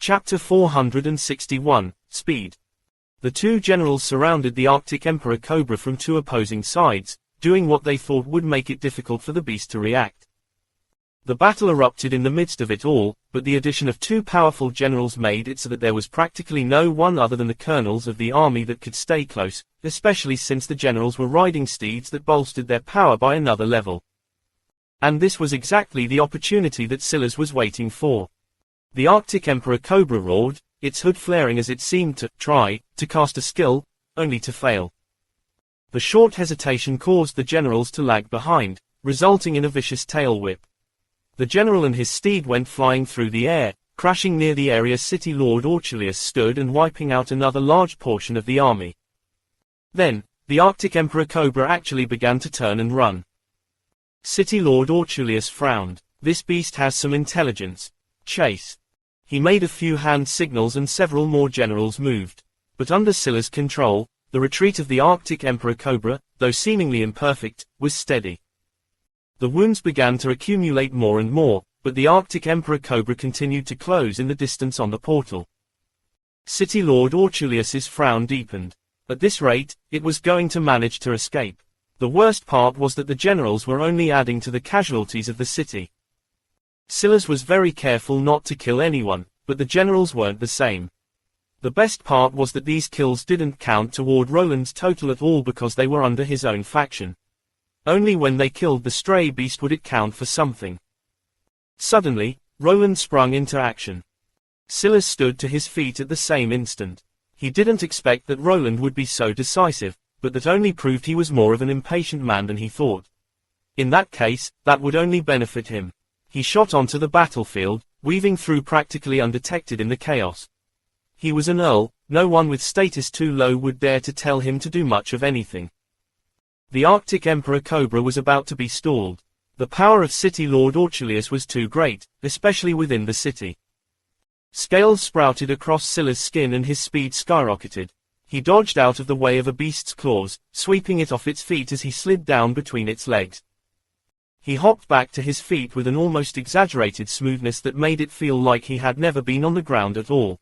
Chapter 461, Speed. The two generals surrounded the Arctic Emperor Cobra from two opposing sides, doing what they thought would make it difficult for the beast to react. The battle erupted in the midst of it all, but the addition of two powerful generals made it so that there was practically no one other than the colonels of the army that could stay close, especially since the generals were riding steeds that bolstered their power by another level. And this was exactly the opportunity that Silas was waiting for. The Arctic Emperor Cobra roared, its hood flaring as it seemed to try to cast a skill, only to fail. The short hesitation caused the generals to lag behind, resulting in a vicious tail whip. The general and his steed went flying through the air, crashing near the area City Lord Aurelius stood and wiping out another large portion of the army. Then, the Arctic Emperor Cobra actually began to turn and run. City Lord Aurelius frowned. This beast has some intelligence. Chase. He made a few hand signals and several more generals moved. But under Silas' control, the retreat of the Arctic Emperor Cobra, though seemingly imperfect, was steady. The wounds began to accumulate more and more, but the Arctic Emperor Cobra continued to close in the distance on the portal. City Lord Aurelius's frown deepened. At this rate, it was going to manage to escape. The worst part was that the generals were only adding to the casualties of the city. Silas was very careful not to kill anyone, but the generals weren't the same. The best part was that these kills didn't count toward Roland's total at all because they were under his own faction. Only when they killed the stray beast would it count for something. Suddenly, Roland sprung into action. Silas stood to his feet at the same instant. He didn't expect that Roland would be so decisive, but that only proved he was more of an impatient man than he thought. In that case, that would only benefit him. He shot onto the battlefield, weaving through practically undetected in the chaos. He was an earl, no one with status too low would dare to tell him to do much of anything. The Arctic Emperor Cobra was about to be stalled. The power of City Lord Aurelius was too great, especially within the city. Scales sprouted across Silas' skin and his speed skyrocketed. He dodged out of the way of a beast's claws, sweeping it off its feet as he slid down between its legs. He hopped back to his feet with an almost exaggerated smoothness that made it feel like he had never been on the ground at all.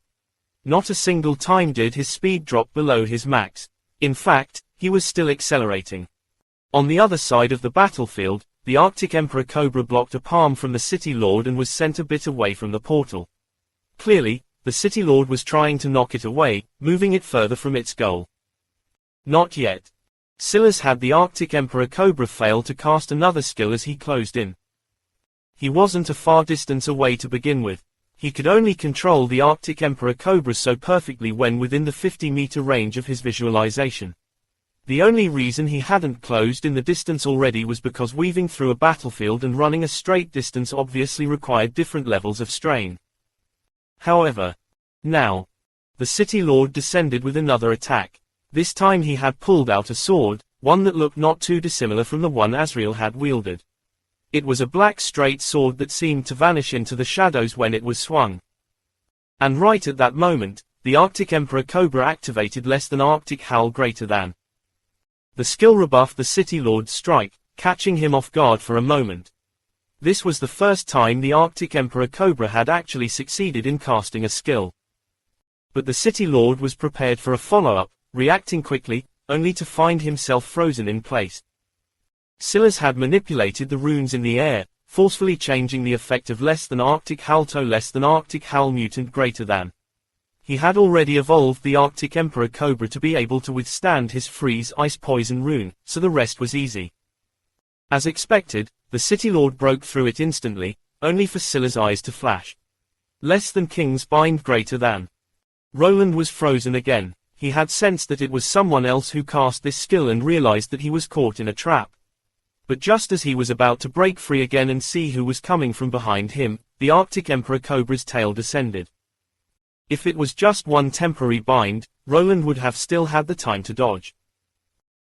Not a single time did his speed drop below his max. In fact, he was still accelerating. On the other side of the battlefield, the Arctic Emperor Cobra blocked a palm from the City Lord and was sent a bit away from the portal. Clearly, the City Lord was trying to knock it away, moving it further from its goal. Not yet. Silas had the Arctic Emperor Cobra fail to cast another skill as he closed in. He wasn't a far distance away to begin with. He could only control the Arctic Emperor Cobra so perfectly when within the 50-meter range of his visualization. The only reason he hadn't closed in the distance already was because weaving through a battlefield and running a straight distance obviously required different levels of strain. However, now, the City Lord descended with another attack. This time he had pulled out a sword, one that looked not too dissimilar from the one Azrael had wielded. It was a black straight sword that seemed to vanish into the shadows when it was swung. And right at that moment, the Arctic Emperor Cobra activated less than Arctic Howl greater than. The skill rebuffed the City Lord's strike, catching him off guard for a moment. This was the first time the Arctic Emperor Cobra had actually succeeded in casting a skill. But the City Lord was prepared for a follow-up, reacting quickly, only to find himself frozen in place. Silas had manipulated the runes in the air, forcefully changing the effect of less than Arctic Howl to less than Arctic Howl mutant greater than. He had already evolved the Arctic Emperor Cobra to be able to withstand his freeze ice poison rune, so the rest was easy. As expected, the City Lord broke through it instantly, only for Silas' eyes to flash. Less than King's bind greater than. Roland was frozen again. He had sensed that it was someone else who cast this skill and realized that he was caught in a trap. But just as he was about to break free again and see who was coming from behind him, the Arctic Emperor Cobra's tail descended. If it was just one temporary bind, Roland would have still had the time to dodge.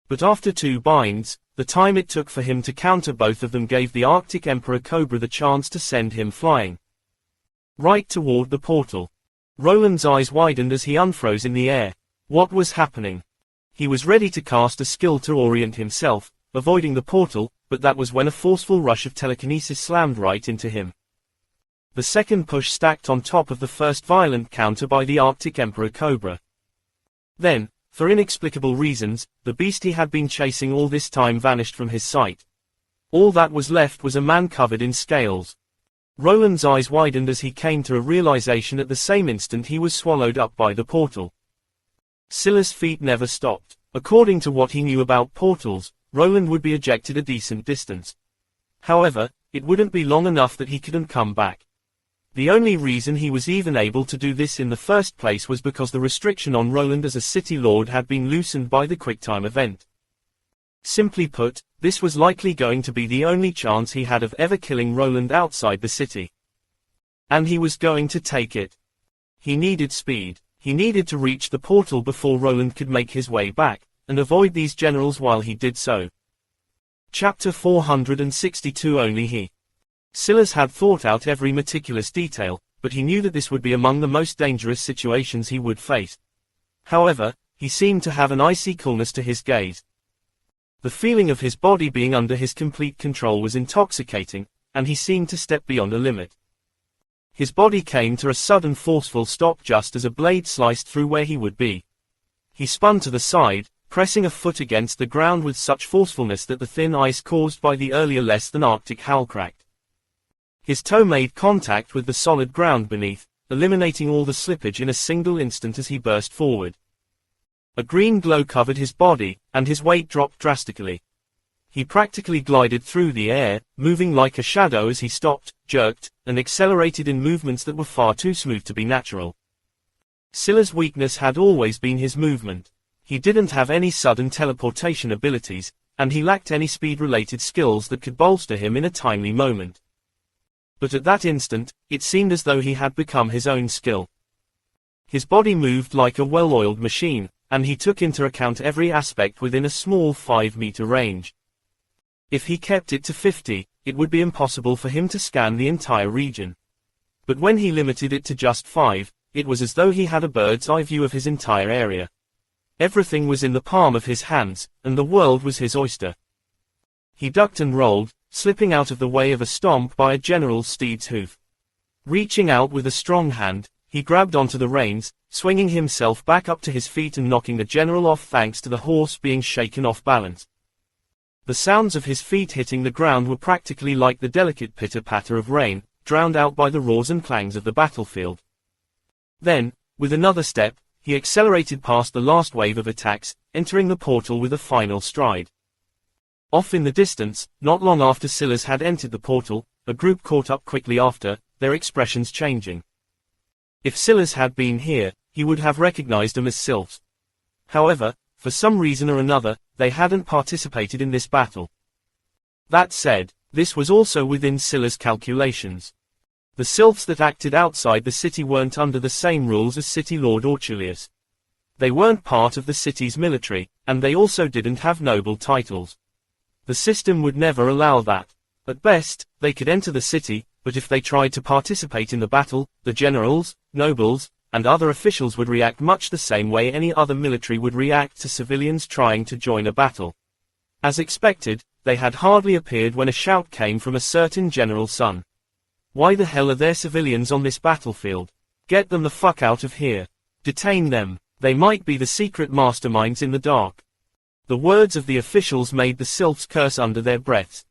But after two binds, the time it took for him to counter both of them gave the Arctic Emperor Cobra the chance to send him flying. Right toward the portal. Roland's eyes widened as he unfroze in the air. What was happening? He was ready to cast a skill to orient himself, avoiding the portal, but that was when a forceful rush of telekinesis slammed right into him. the second push stacked on top of the first violent counter by the Arctic Emperor Cobra. Then, for inexplicable reasons, the beast he had been chasing all this time vanished from his sight. All that was left was a man covered in scales. Roland's eyes widened as he came to a realization at the same instant he was swallowed up by the portal. Scylla's feet never stopped. According to what he knew about portals, Roland would be ejected a decent distance. However, it wouldn't be long enough that he couldn't come back. The only reason he was even able to do this in the first place was because the restriction on Roland as a city lord had been loosened by the QuickTime event. Simply put, this was likely going to be the only chance he had of ever killing Roland outside the city. And he was going to take it. He needed speed. He needed to reach the portal before Roland could make his way back, and avoid these generals while he did so. Chapter 462. Only he. Scylla had thought out every meticulous detail, but he knew that this would be among the most dangerous situations he would face. However, he seemed to have an icy coolness to his gaze. The feeling of his body being under his complete control was intoxicating, and he seemed to step beyond a limit. His body came to a sudden forceful stop just as a blade sliced through where he would be. He spun to the side, pressing a foot against the ground with such forcefulness that the thin ice caused by the earlier less than Arctic howl cracked. His toe made contact with the solid ground beneath, eliminating all the slippage in a single instant as he burst forward. A green glow covered his body, and his weight dropped drastically. He practically glided through the air, moving like a shadow as he stopped, jerked, and accelerated in movements that were far too smooth to be natural. Scylla's weakness had always been his movement. He didn't have any sudden teleportation abilities, and he lacked any speed-related skills that could bolster him in a timely moment. But at that instant, it seemed as though he had become his own skill. His body moved like a well-oiled machine, and he took into account every aspect within a small 5-meter range. If he kept it to 50, it would be impossible for him to scan the entire region. But when he limited it to just 5, it was as though he had a bird's-eye view of his entire area. Everything was in the palm of his hands, and the world was his oyster. He ducked and rolled, slipping out of the way of a stomp by a general's steed's hoof. Reaching out with a strong hand, he grabbed onto the reins, swinging himself back up to his feet and knocking the general off thanks to the horse being shaken off balance. The sounds of his feet hitting the ground were practically like the delicate pitter-patter of rain, drowned out by the roars and clangs of the battlefield. Then, with another step, he accelerated past the last wave of attacks, entering the portal with a final stride. Off in the distance, not long after Scylla had entered the portal, a group caught up quickly after, their expressions changing. If Scylla had been here, he would have recognized them as sylphs. However, for some reason or another, they hadn't participated in this battle. That said, this was also within Scylla's calculations. The sylphs that acted outside the city weren't under the same rules as City Lord Orchulius. They weren't part of the city's military, and they also didn't have noble titles. The system would never allow that. At best, they could enter the city, but if they tried to participate in the battle, the generals, nobles, and other officials would react much the same way any other military would react to civilians trying to join a battle. As expected, they had hardly appeared when a shout came from a certain general's son. Why the hell are there civilians on this battlefield? Get them the fuck out of here. Detain them. They might be the secret masterminds in the dark. The words of the officials made the sylphs curse under their breaths.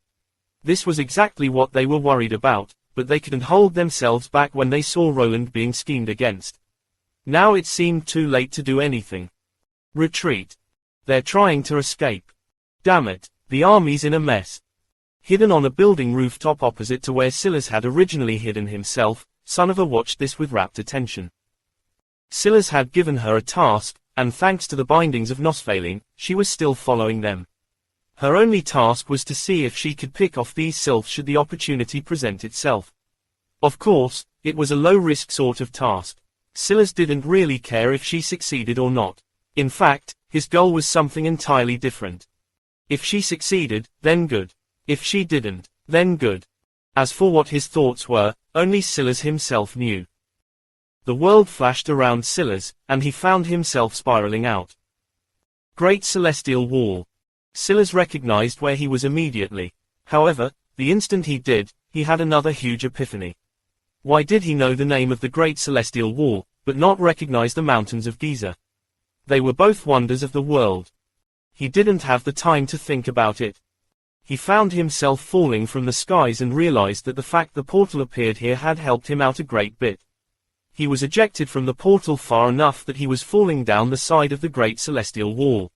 This was exactly what they were worried about, but they couldn't hold themselves back when they saw Roland being schemed against. Now it seemed too late to do anything. Retreat. They're trying to escape. Damn it, the army's in a mess. Hidden on a building rooftop opposite to where Scylla had originally hidden himself, Sonova watched this with rapt attention. Scylla had given her a task, and thanks to the bindings of Nosfaline, she was still following them. Her only task was to see if she could pick off these sylphs should the opportunity present itself. Of course, it was a low-risk sort of task. Scylla didn't really care if she succeeded or not. In fact, his goal was something entirely different. If she succeeded, then good. If she didn't, then good. As for what his thoughts were, only Scylla himself knew. The world flashed around Scylla, and he found himself spiraling out. Great Celestial Wall. Scylla recognized where he was immediately. However, the instant he did, he had another huge epiphany. Why did he know the name of the Great Celestial Wall, but not recognize the mountains of Giza? They were both wonders of the world. He didn't have the time to think about it. He found himself falling from the skies and realized that the fact the portal appeared here had helped him out a great bit. He was ejected from the portal far enough that he was falling down the side of the Great Celestial Wall.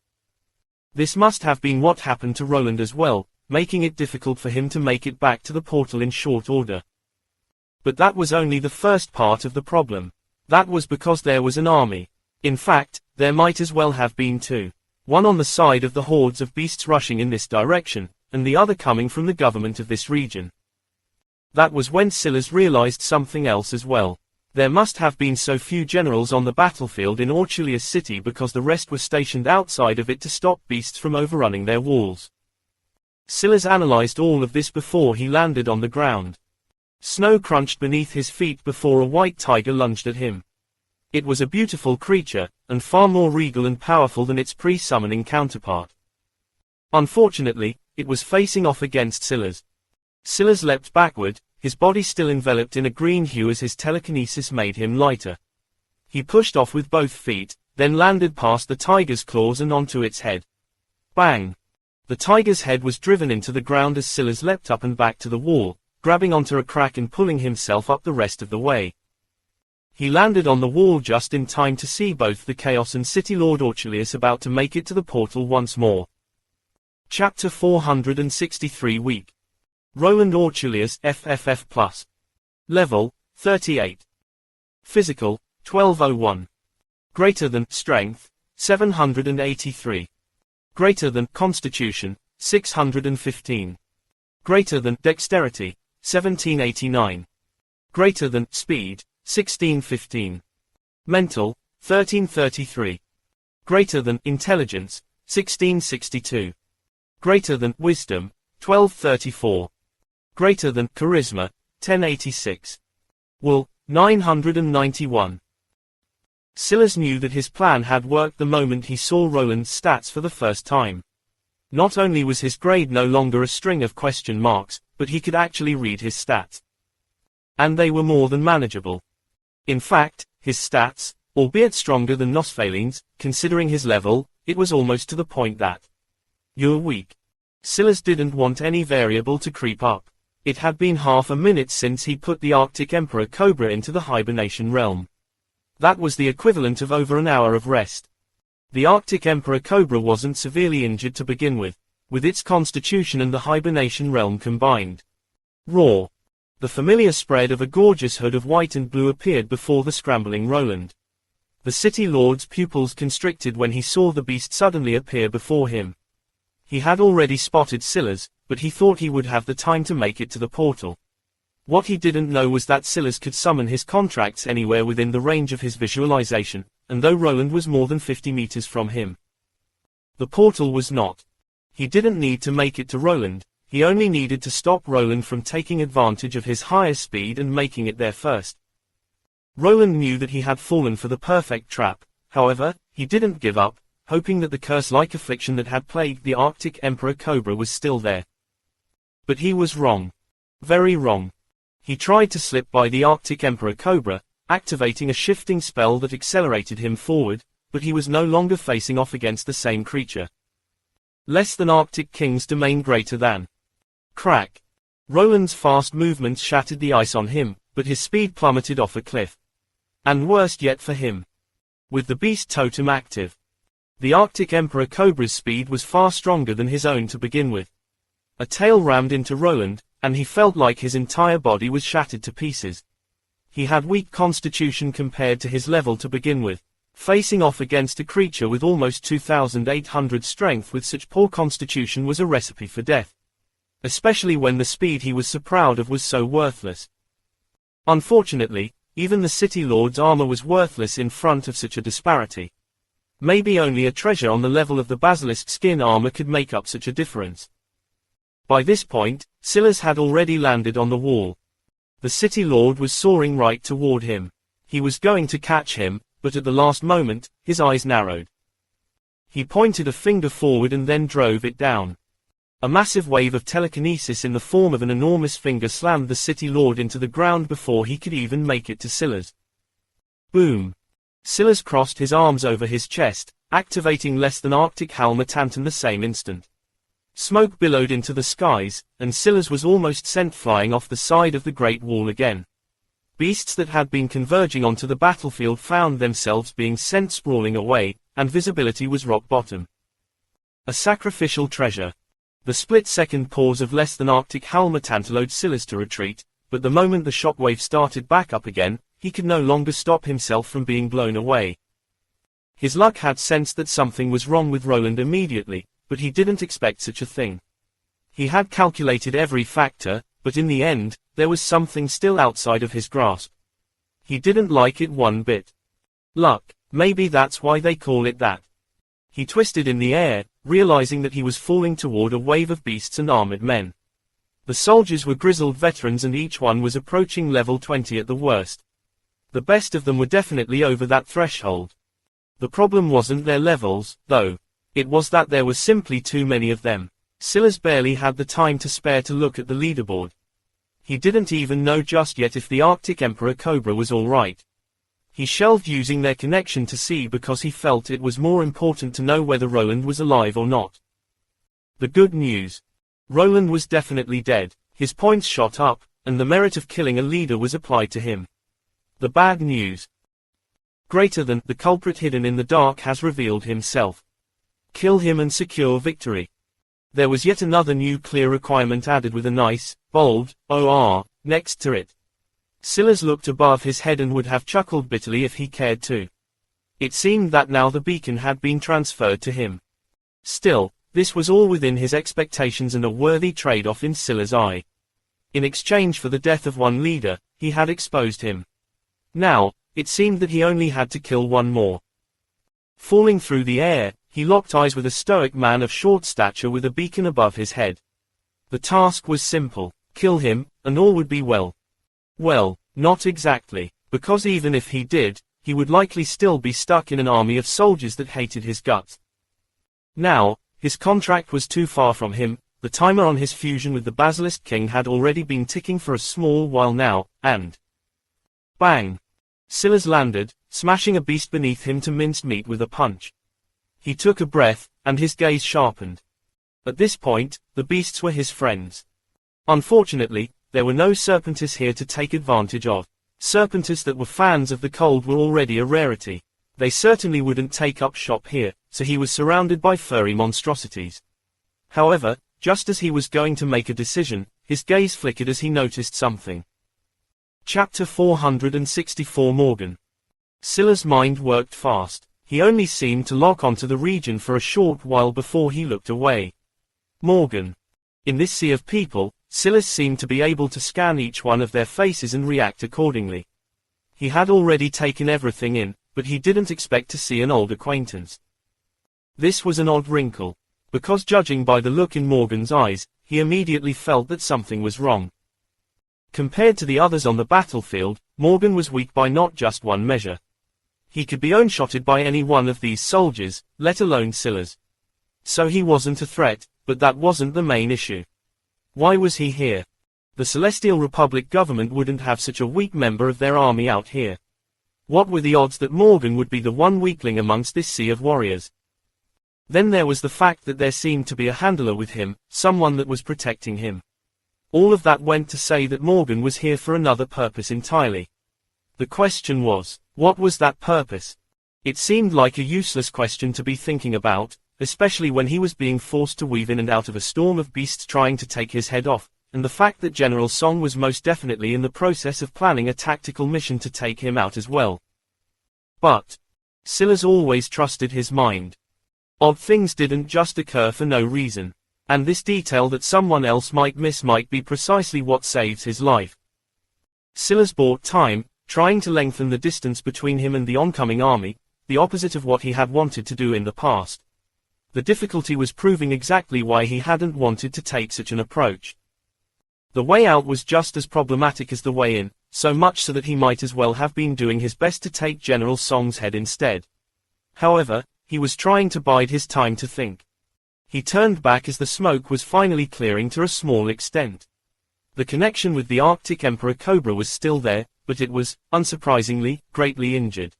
This must have been what happened to Roland as well, making it difficult for him to make it back to the portal in short order. But that was only the first part of the problem. That was because there was an army. In fact, there might as well have been two. One on the side of the hordes of beasts rushing in this direction, and the other coming from the government of this region. That was when Silas realized something else as well. There must have been so few generals on the battlefield in Orchulius City because the rest were stationed outside of it to stop beasts from overrunning their walls. Silas analyzed all of this before he landed on the ground. Snow crunched beneath his feet before a white tiger lunged at him. It was a beautiful creature, and far more regal and powerful than its pre-summoning counterpart. Unfortunately, it was facing off against Silas. Silas leapt backward, his body still enveloped in a green hue as his telekinesis made him lighter. He pushed off with both feet, then landed past the tiger's claws and onto its head. Bang! The tiger's head was driven into the ground as Silas leapt up and back to the wall, grabbing onto a crack and pulling himself up the rest of the way. He landed on the wall just in time to see both the Chaos and City Lord Orchulius about to make it to the portal once more. Chapter 463 Week. Roland Orchulius FFF+. Level, 38. Physical, 1201. Greater than, Strength, 783. Greater than, Constitution, 615. Greater than, Dexterity, 1789. Greater than, Speed, 1615. Mental, 1333. Greater than, Intelligence, 1662. Greater than, Wisdom, 1234. Greater than, Charisma, 1086. Will, 991. Silas knew that his plan had worked the moment he saw Roland's stats for the first time. Not only was his grade no longer a string of question marks, but he could actually read his stats. And they were more than manageable. In fact, his stats, albeit stronger than Nosphaline's, considering his level, it was almost to the point that you're weak. Silas didn't want any variable to creep up. It had been half a minute since he put the Arctic Emperor Cobra into the hibernation realm. That was the equivalent of over an hour of rest. The Arctic Emperor Cobra wasn't severely injured to begin with its constitution and the hibernation realm combined. Roar! The familiar spread of a gorgeous hood of white and blue appeared before the scrambling Roland. The city lord's pupils constricted when he saw the beast suddenly appear before him. He had already spotted Silas, but he thought he would have the time to make it to the portal. What he didn't know was that Silas could summon his contracts anywhere within the range of his visualization, and though Roland was more than 50 meters from him, the portal was not. He didn't need to make it to Roland, he only needed to stop Roland from taking advantage of his higher speed and making it there first. Roland knew that he had fallen for the perfect trap, however, he didn't give up, hoping that the curse-like affliction that had plagued the Arctic Emperor Cobra was still there. But he was wrong. Very wrong. He tried to slip by the Arctic Emperor Cobra, activating a shifting spell that accelerated him forward, but he was no longer facing off against the same creature. Less than Arctic King's domain greater than. Crack. Roland's fast movements shattered the ice on him, but his speed plummeted off a cliff. And worst yet for him. With the beast totem active. The Arctic Emperor Cobra's speed was far stronger than his own to begin with. A tail rammed into Roland, and he felt like his entire body was shattered to pieces. He had weak constitution compared to his level to begin with. Facing off against a creature with almost 2,800 strength with such poor constitution was a recipe for death. Especially when the speed he was so proud of was so worthless. Unfortunately, even the City Lord's armor was worthless in front of such a disparity. Maybe only a treasure on the level of the basilisk skin armor could make up such a difference. By this point, Silas had already landed on the wall. The City Lord was soaring right toward him. He was going to catch him, but at the last moment, his eyes narrowed. He pointed a finger forward and then drove it down. A massive wave of telekinesis in the form of an enormous finger slammed the city lord into the ground before he could even make it to Silas. Boom! Silas crossed his arms over his chest, activating less than Arctic Halmatantan the same instant. Smoke billowed into the skies, and Silas was almost sent flying off the side of the Great Wall again. Beasts that had been converging onto the battlefield found themselves being sent sprawling away, and visibility was rock bottom. A sacrificial treasure. The split-second pause of less than Arctic Halmatantan allowed Silas to retreat, but the moment the shockwave started back up again, he could no longer stop himself from being blown away. His luck had sensed that something was wrong with Roland immediately, but he didn't expect such a thing. He had calculated every factor, but in the end, there was something still outside of his grasp. He didn't like it one bit. Luck, maybe that's why they call it that. He twisted in the air, realizing that he was falling toward a wave of beasts and armored men. The soldiers were grizzled veterans and each one was approaching level 20 at the worst. The best of them were definitely over that threshold. The problem wasn't their levels, though. It was that there were simply too many of them. Silas barely had the time to spare to look at the leaderboard. He didn't even know just yet if the Arctic Emperor Cobra was alright. He shelved using their connection to see because he felt it was more important to know whether Roland was alive or not. The good news. Roland was definitely dead, his points shot up, and the merit of killing a leader was applied to him. The bad news. Greater than the culprit hidden in the dark has revealed himself. Kill him and secure victory. There was yet another new clear requirement added with a nice, bold, OR, next to it. Silas looked above his head and would have chuckled bitterly if he cared to. It seemed that now the beacon had been transferred to him. Still, this was all within his expectations and a worthy trade-off in Silas' eye. In exchange for the death of one leader, he had exposed him. Now, it seemed that he only had to kill one more. Falling through the air, he locked eyes with a stoic man of short stature with a beacon above his head. The task was simple: kill him, and all would be well. Well, not exactly, because even if he did, he would likely still be stuck in an army of soldiers that hated his guts. Now, his contract was too far from him, the timer on his fusion with the Basilisk King had already been ticking for a small while now, and... Bang! Silas landed, smashing a beast beneath him to minced meat with a punch. He took a breath, and his gaze sharpened. At this point, the beasts were his friends. Unfortunately, there were no serpentists here to take advantage of. Serpentists that were fans of the cold were already a rarity. They certainly wouldn't take up shop here, so he was surrounded by furry monstrosities. However, just as he was going to make a decision, his gaze flickered as he noticed something. Chapter 464 Morgan. Silas' mind worked fast. He only seemed to lock onto the region for a short while before he looked away. Morgan. In this sea of people, Silas seemed to be able to scan each one of their faces and react accordingly. He had already taken everything in, but he didn't expect to see an old acquaintance. This was an odd wrinkle. Because judging by the look in Morgan's eyes, he immediately felt that something was wrong. Compared to the others on the battlefield, Morgan was weak by not just one measure. He could be one-shotted by any one of these soldiers, let alone Silas. So he wasn't a threat, but that wasn't the main issue. Why was he here? The Celestial Republic government wouldn't have such a weak member of their army out here. What were the odds that Morgan would be the one weakling amongst this sea of warriors? Then there was the fact that there seemed to be a handler with him, someone that was protecting him. All of that went to say that Morgan was here for another purpose entirely. The question was, what was that purpose? It seemed like a useless question to be thinking about, especially when he was being forced to weave in and out of a storm of beasts trying to take his head off, and the fact that General Song was most definitely in the process of planning a tactical mission to take him out as well. But Silas always trusted his mind. Odd things didn't just occur for no reason. And this detail that someone else might miss might be precisely what saves his life. Silas bought time, trying to lengthen the distance between him and the oncoming army, the opposite of what he had wanted to do in the past. The difficulty was proving exactly why he hadn't wanted to take such an approach. The way out was just as problematic as the way in, so much so that he might as well have been doing his best to take General Song's head instead. However, he was trying to bide his time to think. He turned back as the smoke was finally clearing to a small extent. The connection with the Arctic Emperor Cobra was still there, but it was, unsurprisingly, greatly injured.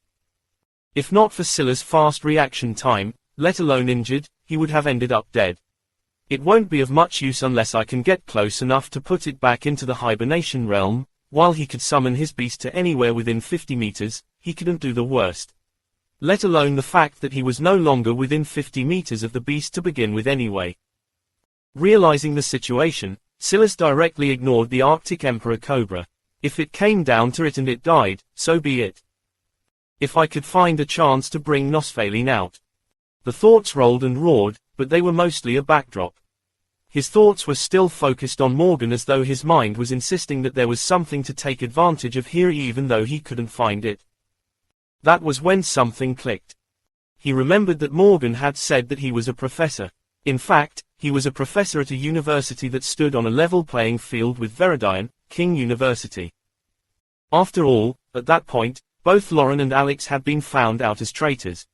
If not for Scylla's fast reaction time, let alone injured, he would have ended up dead. It won't be of much use unless I can get close enough to put it back into the hibernation realm. While he could summon his beast to anywhere within 50 meters, he couldn't do the worst. Let alone the fact that he was no longer within 50 meters of the beast to begin with anyway. Realizing the situation, Silas directly ignored the Arctic Emperor Cobra. If it came down to it and it died, so be it. If I could find a chance to bring Nosfaline out. The thoughts rolled and roared, but they were mostly a backdrop. His thoughts were still focused on Morgan, as though his mind was insisting that there was something to take advantage of here even though he couldn't find it. That was when something clicked. He remembered that Morgan had said that he was a professor. In fact, he was a professor at a university that stood on a level playing field with Veridian, King University. After all, at that point, both Lauren and Alex had been found out as traitors.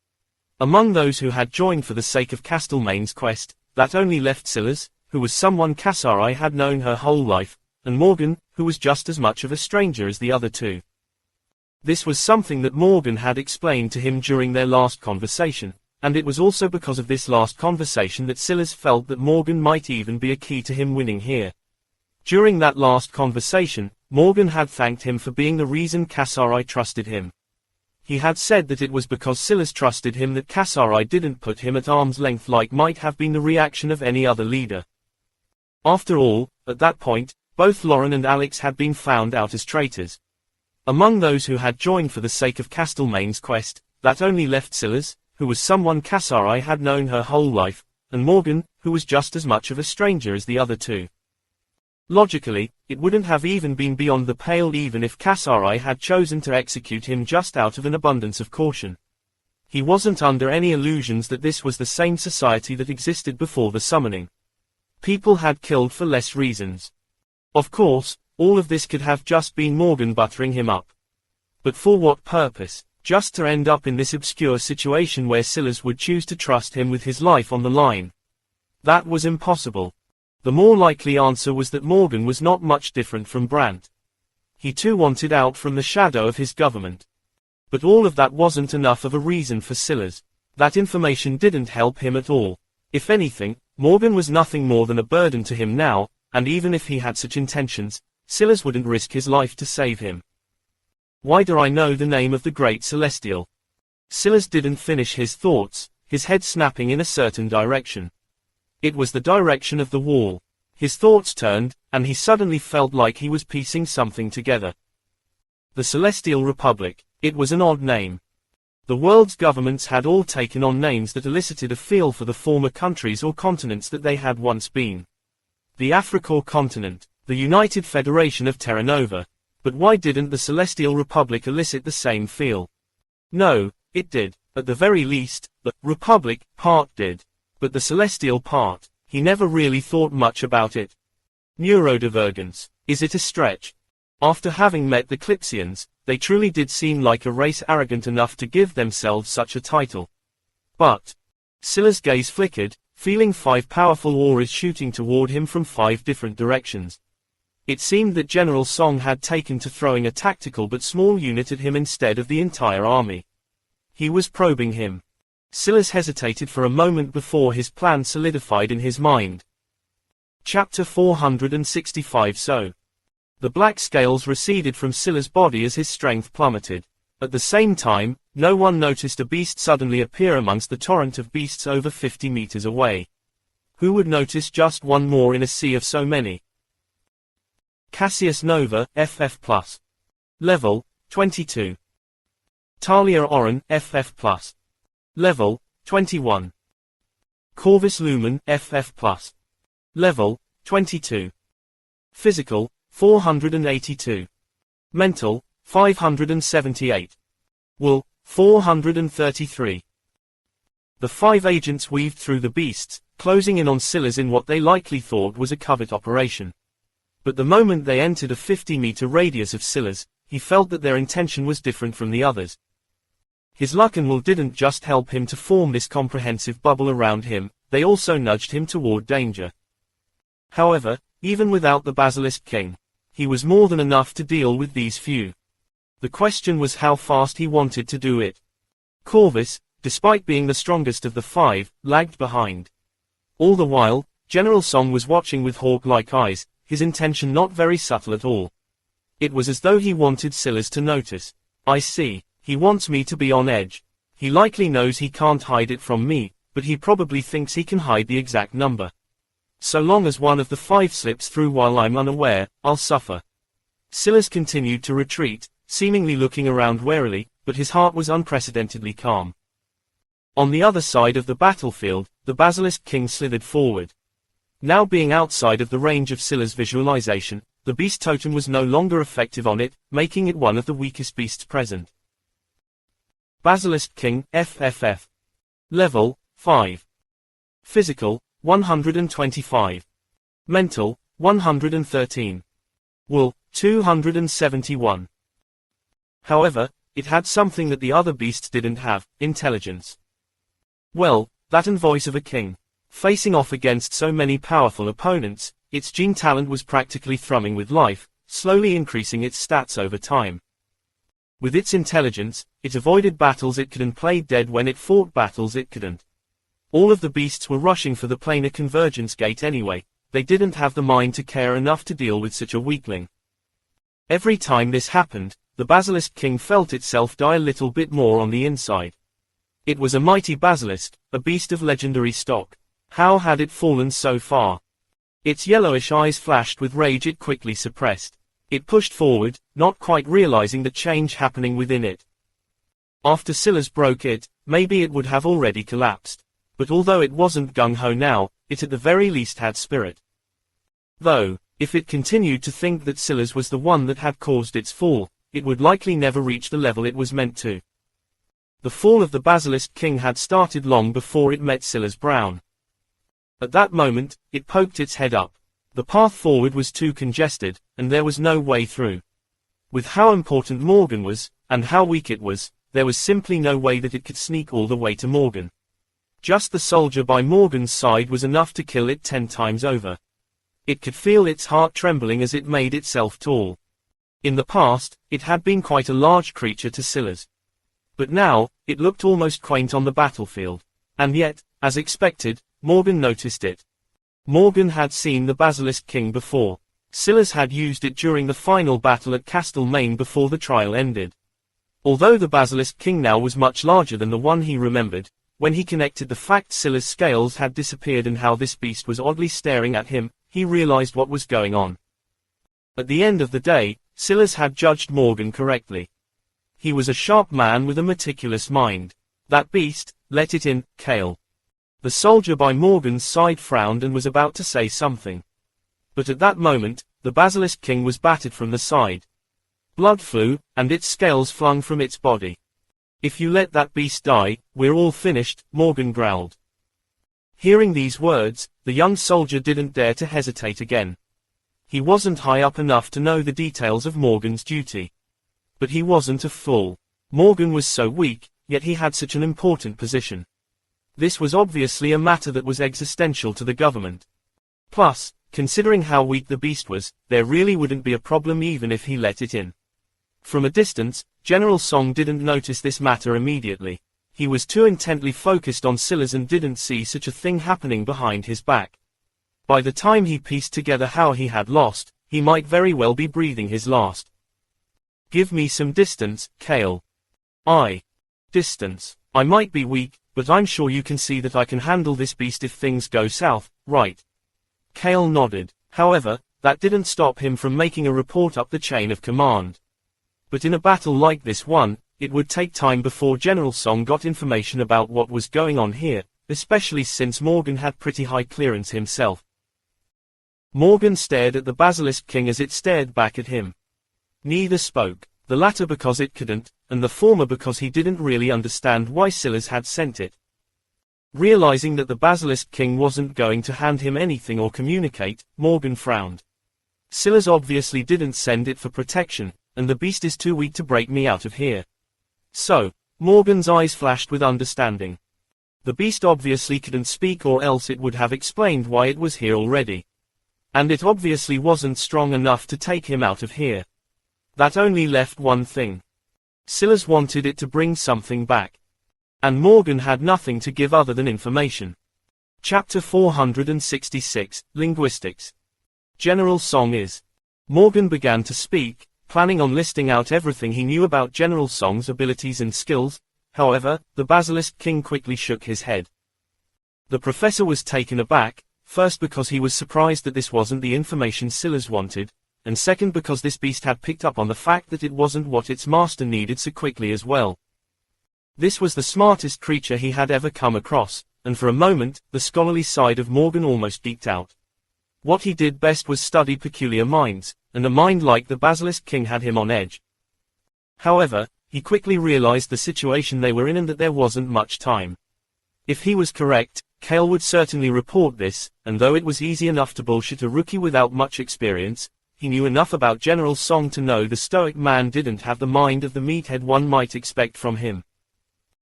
Among those who had joined for the sake of Castlemane's quest, that only left Silas, who was someone Kasari had known her whole life, and Morgan, who was just as much of a stranger as the other two. This was something that Morgan had explained to him during their last conversation, and it was also because of this last conversation that Silas felt that Morgan might even be a key to him winning here. During that last conversation, Morgan had thanked him for being the reason Kasari trusted him. He had said that it was because Silas trusted him that Kasari didn't put him at arm's length like might have been the reaction of any other leader. After all, at that point, both Lauren and Alex had been found out as traitors. Among those who had joined for the sake of Castlemane's quest, that only left Silas, who was someone Kasari had known her whole life, and Morgan, who was just as much of a stranger as the other two. Logically, it wouldn't have even been beyond the pale even if Kasari had chosen to execute him just out of an abundance of caution. He wasn't under any illusions that this was the same society that existed before the summoning. People had killed for less reasons. Of course, all of this could have just been Morgan buttering him up. But for what purpose? Just to end up in this obscure situation where Silas would choose to trust him with his life on the line. That was impossible. The more likely answer was that Morgan was not much different from Brandt. He too wanted out from the shadow of his government. But all of that wasn't enough of a reason for Silas. That information didn't help him at all. If anything, Morgan was nothing more than a burden to him now, and even if he had such intentions, Silas wouldn't risk his life to save him. Why do I know the name of the great celestial? Silas didn't finish his thoughts, his head snapping in a certain direction. It was the direction of the wall. His thoughts turned, and he suddenly felt like he was piecing something together. The Celestial Republic. It was an odd name. The world's governments had all taken on names that elicited a feel for the former countries or continents that they had once been. The Africor continent, the United Federation of Terra Nova. But why didn't the Celestial Republic elicit the same feel? No, it did. At the very least, the Republic part did. But the Celestial part, he never really thought much about it. Neurodivergence. Is it a stretch? After having met the Clipsians, they truly did seem like a race arrogant enough to give themselves such a title. But Silas' gaze flickered, feeling 5 powerful auras shooting toward him from 5 different directions. It seemed that General Song had taken to throwing a tactical but small unit at him instead of the entire army. He was probing him. Silas hesitated for a moment before his plan solidified in his mind. Chapter 465. So. The black scales receded from Silas' body as his strength plummeted. At the same time, no one noticed a beast suddenly appear amongst the torrent of beasts over 50 meters away. Who would notice just one more in a sea of so many? Cassius Nova, FF+. Level, 22. Talia Oren, FF+. Level, 21. Corvus Lumen, FF+. Level, 22. Physical, 482. Mental, 578. Will, 433. The 5 agents weaved through the beasts, closing in on Silas in what they likely thought was a covert operation. But the moment they entered a 50-meter radius of Silas, he felt that their intention was different from the others. His luck and will didn't just help him to form this comprehensive bubble around him, they also nudged him toward danger. However, even without the Basilisk King, he was more than enough to deal with these few. The question was how fast he wanted to do it. Corvus, despite being the strongest of the five, lagged behind. All the while, General Song was watching with hawk-like eyes, his intention not very subtle at all. It was as though he wanted Silas to notice. I see, he wants me to be on edge. He likely knows he can't hide it from me, but he probably thinks he can hide the exact number. So long as one of the five slips through while I'm unaware, I'll suffer. Silas continued to retreat, seemingly looking around warily, but his heart was unprecedentedly calm. On the other side of the battlefield, the Basilisk King slithered forward. Now being outside of the range of Silas' visualization, the beast totem was no longer effective on it, making it one of the weakest beasts present. Basilisk King, FFF. Level, 5. Physical, 125. Mental, 113. Will, 271. However, it had something that the other beasts didn't have, intelligence. Well, that and voice of a king. Facing off against so many powerful opponents, its gene talent was practically thrumming with life, slowly increasing its stats over time. With its intelligence, it avoided battles it couldn't play dead when it fought battles it couldn't. All of the beasts were rushing for the planar convergence gate anyway, they didn't have the mind to care enough to deal with such a weakling. Every time this happened, the Basilisk King felt itself die a little bit more on the inside. It was a mighty basilisk, a beast of legendary stock. How had it fallen so far? Its yellowish eyes flashed with rage it quickly suppressed. It pushed forward, not quite realizing the change happening within it. After Silas broke it, maybe it would have already collapsed. But although it wasn't gung-ho now, it at the very least had spirit. Though, if it continued to think that Silas was the one that had caused its fall, it would likely never reach the level it was meant to. The fall of the Basilisk King had started long before it met Silas Brown. At that moment, it poked its head up. The path forward was too congested, and there was no way through. With how important Morgan was, and how weak it was, there was simply no way that it could sneak all the way to Morgan. Just the soldier by Morgan's side was enough to kill it 10 times over. It could feel its heart trembling as it made itself tall. In the past, it had been quite a large creature to Silas. But now, it looked almost quaint on the battlefield. And yet, as expected, Morgan noticed it. Morgan had seen the Basilisk King before. Silas had used it during the final battle at Castlemaine before the trial ended. Although the Basilisk King now was much larger than the one he remembered, when he connected the fact Silas' scales had disappeared and how this beast was oddly staring at him, he realized what was going on. At the end of the day, Silas had judged Morgan correctly. He was a sharp man with a meticulous mind. That beast, let it in, Kale. The soldier by Morgan's side frowned and was about to say something. But at that moment, the Basilisk King was battered from the side. Blood flew, and its scales flung from its body. If you let that beast die, we're all finished, Morgan growled. Hearing these words, the young soldier didn't dare to hesitate again. He wasn't high up enough to know the details of Morgan's duty. But he wasn't a fool. Morgan was so weak, yet he had such an important position. This was obviously a matter that was existential to the government. Plus, considering how weak the beast was, there really wouldn't be a problem even if he let it in. From a distance, General Song didn't notice this matter immediately. He was too intently focused on Silas and didn't see such a thing happening behind his back. By the time he pieced together how he had lost, he might very well be breathing his last. Give me some distance, Kale. Distance. I might be weak, but I'm sure you can see that I can handle this beast if things go south, right? Kale nodded. However, that didn't stop him from making a report up the chain of command. But in a battle like this one, it would take time before General Song got information about what was going on here, especially since Morgan had pretty high clearance himself. Morgan stared at the Basilisk King as it stared back at him. Neither spoke, the latter because it couldn't, and the former because he didn't really understand why Silas had sent it. Realizing that the Basilisk King wasn't going to hand him anything or communicate, Morgan frowned. Silas obviously didn't send it for protection, and the beast is too weak to break me out of here. So, Morgan's eyes flashed with understanding. The beast obviously couldn't speak, or else it would have explained why it was here already. And it obviously wasn't strong enough to take him out of here. That only left one thing. Silas wanted it to bring something back. And Morgan had nothing to give other than information. Chapter 466, Linguistics. General Song is. Morgan began to speak, planning on listing out everything he knew about General Song's abilities and skills. However, the Basilisk King quickly shook his head. The professor was taken aback, first because he was surprised that this wasn't the information Silas wanted, and second because this beast had picked up on the fact that it wasn't what its master needed so quickly as well. This was the smartest creature he had ever come across, and for a moment, the scholarly side of Morgan almost geeked out. What he did best was study peculiar minds, and a mind like the Basilisk King had him on edge. However, he quickly realized the situation they were in and that there wasn't much time. If he was correct, Kale would certainly report this, and though it was easy enough to bullshit a rookie without much experience, he knew enough about General Song to know the stoic man didn't have the mind of the meathead one might expect from him.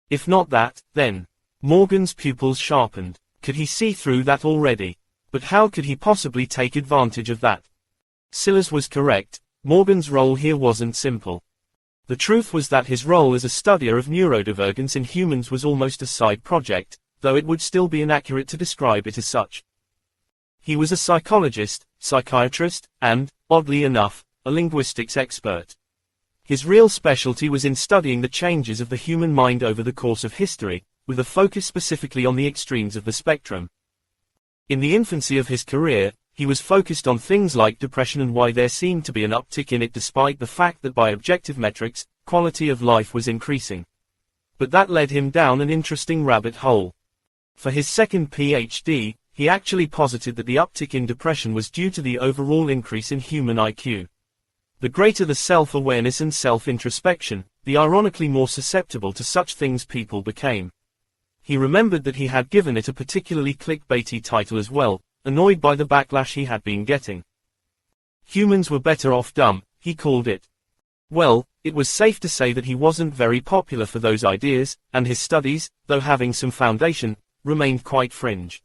If not that, then. Morgan's pupils sharpened. Could he see through that already? But how could he possibly take advantage of that? Silas was correct, Morgan's role here wasn't simple. The truth was that his role as a studier of neurodivergence in humans was almost a side project, though it would still be inaccurate to describe it as such. He was a psychologist, psychiatrist, and, oddly enough, a linguistics expert. His real specialty was in studying the changes of the human mind over the course of history, with a focus specifically on the extremes of the spectrum. In the infancy of his career, he was focused on things like depression and why there seemed to be an uptick in it despite the fact that by objective metrics, quality of life was increasing. But that led him down an interesting rabbit hole. For his second PhD, he actually posited that the uptick in depression was due to the overall increase in human IQ. The greater the self-awareness and self-introspection, the ironically more susceptible to such things people became. He remembered that he had given it a particularly clickbaity title as well, annoyed by the backlash he had been getting. Humans were better off dumb, he called it. Well, it was safe to say that he wasn't very popular for those ideas, and his studies, though having some foundation, remained quite fringe.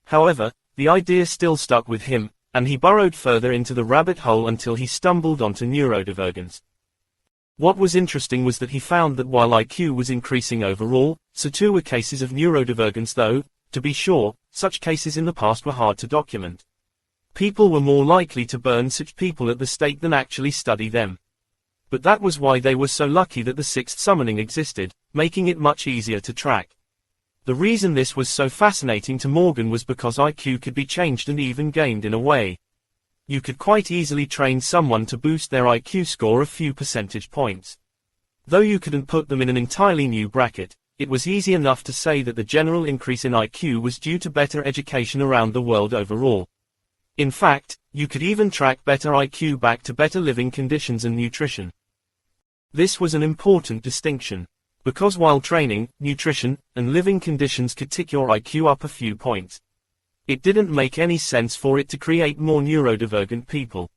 However, the idea still stuck with him, and he burrowed further into the rabbit hole until he stumbled onto neurodivergence. What was interesting was that he found that while IQ was increasing overall, so too were cases of neurodivergence, though, to be sure, such cases in the past were hard to document. People were more likely to burn such people at the stake than actually study them. But that was why they were so lucky that the sixth summoning existed, making it much easier to track. The reason this was so fascinating to Morgan was because IQ could be changed and even gamed in a way. You could quite easily train someone to boost their IQ score a few percentage points. Though you couldn't put them in an entirely new bracket, it was easy enough to say that the general increase in IQ was due to better education around the world overall. In fact, you could even track better IQ back to better living conditions and nutrition. This was an important distinction. Because while training, nutrition, and living conditions could tick your IQ up a few points, it didn't make any sense for it to create more neurodivergent people.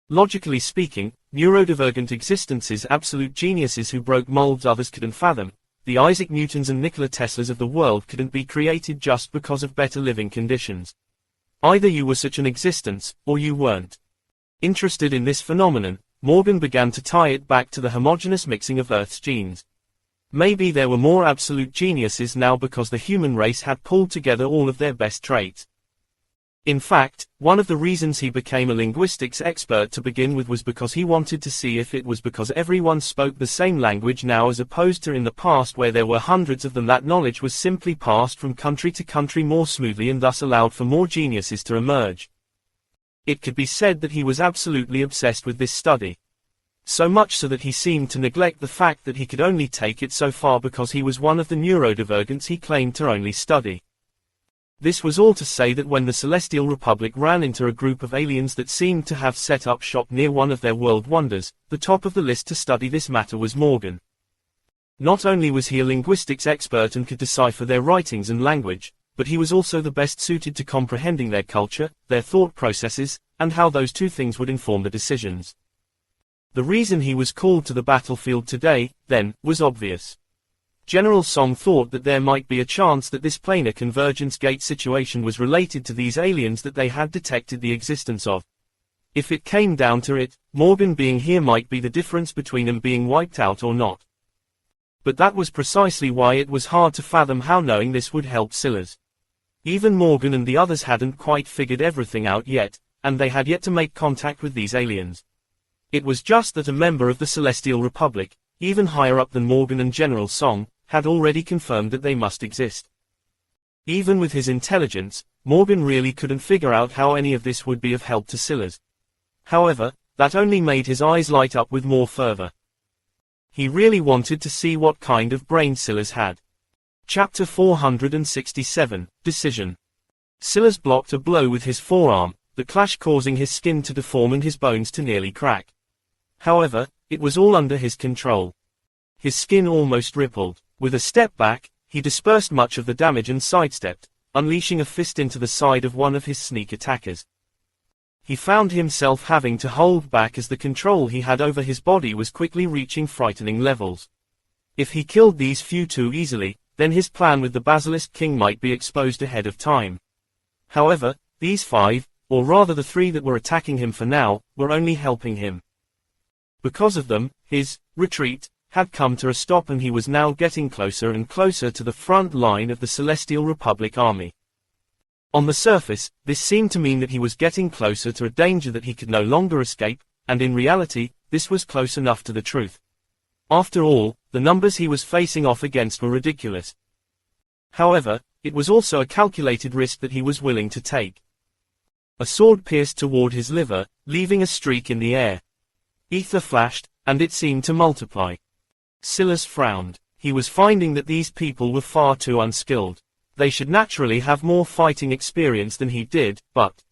Logically speaking, neurodivergent existences, absolute geniuses who broke molds others couldn't fathom, the Isaac Newtons and Nikola Teslas of the world couldn't be created just because of better living conditions. Either you were such an existence, or you weren't. Interested in this phenomenon, Morgan began to tie it back to the homogeneous mixing of Earth's genes. Maybe there were more absolute geniuses now because the human race had pulled together all of their best traits. In fact, one of the reasons he became a linguistics expert to begin with was because he wanted to see if it was because everyone spoke the same language now as opposed to in the past where there were hundreds of them, that knowledge was simply passed from country to country more smoothly and thus allowed for more geniuses to emerge. It could be said that he was absolutely obsessed with this study. So much so that he seemed to neglect the fact that he could only take it so far because he was one of the neurodivergents he claimed to only study. This was all to say that when the Celestial Republic ran into a group of aliens that seemed to have set up shop near one of their world wonders, the top of the list to study this matter was Morgan. Not only was he a linguistics expert and could decipher their writings and language, but he was also the best suited to comprehending their culture, their thought processes, and how those two things would inform the decisions. The reason he was called to the battlefield today, then, was obvious. General Song thought that there might be a chance that this planar convergence gate situation was related to these aliens that they had detected the existence of. If it came down to it, Morgan being here might be the difference between them being wiped out or not. But that was precisely why it was hard to fathom how knowing this would help Silas. Even Morgan and the others hadn't quite figured everything out yet, and they had yet to make contact with these aliens. It was just that a member of the Celestial Republic, even higher up than Morgan and General Song, had already confirmed that they must exist. Even with his intelligence, Morgan really couldn't figure out how any of this would be of help to Silas. However, that only made his eyes light up with more fervor. He really wanted to see what kind of brain Silas had. Chapter 467, Decision. Silas blocked a blow with his forearm, the clash causing his skin to deform and his bones to nearly crack. However, it was all under his control. His skin almost rippled. With a step back, he dispersed much of the damage and sidestepped, unleashing a fist into the side of one of his sneak attackers. He found himself having to hold back as the control he had over his body was quickly reaching frightening levels. If he killed these few too easily, then his plan with the Basilisk King might be exposed ahead of time. However, these 5, or rather the 3 that were attacking him for now, were only helping him. Because of them, his retreat had come to a stop and he was now getting closer and closer to the front line of the Celestial Republic army. On the surface, this seemed to mean that he was getting closer to a danger that he could no longer escape, and in reality, this was close enough to the truth. After all, the numbers he was facing off against were ridiculous. However, it was also a calculated risk that he was willing to take. A sword pierced toward his liver, leaving a streak in the air. Ether flashed, and it seemed to multiply. Silas frowned. He was finding that these people were far too unskilled. They should naturally have more fighting experience than he did, but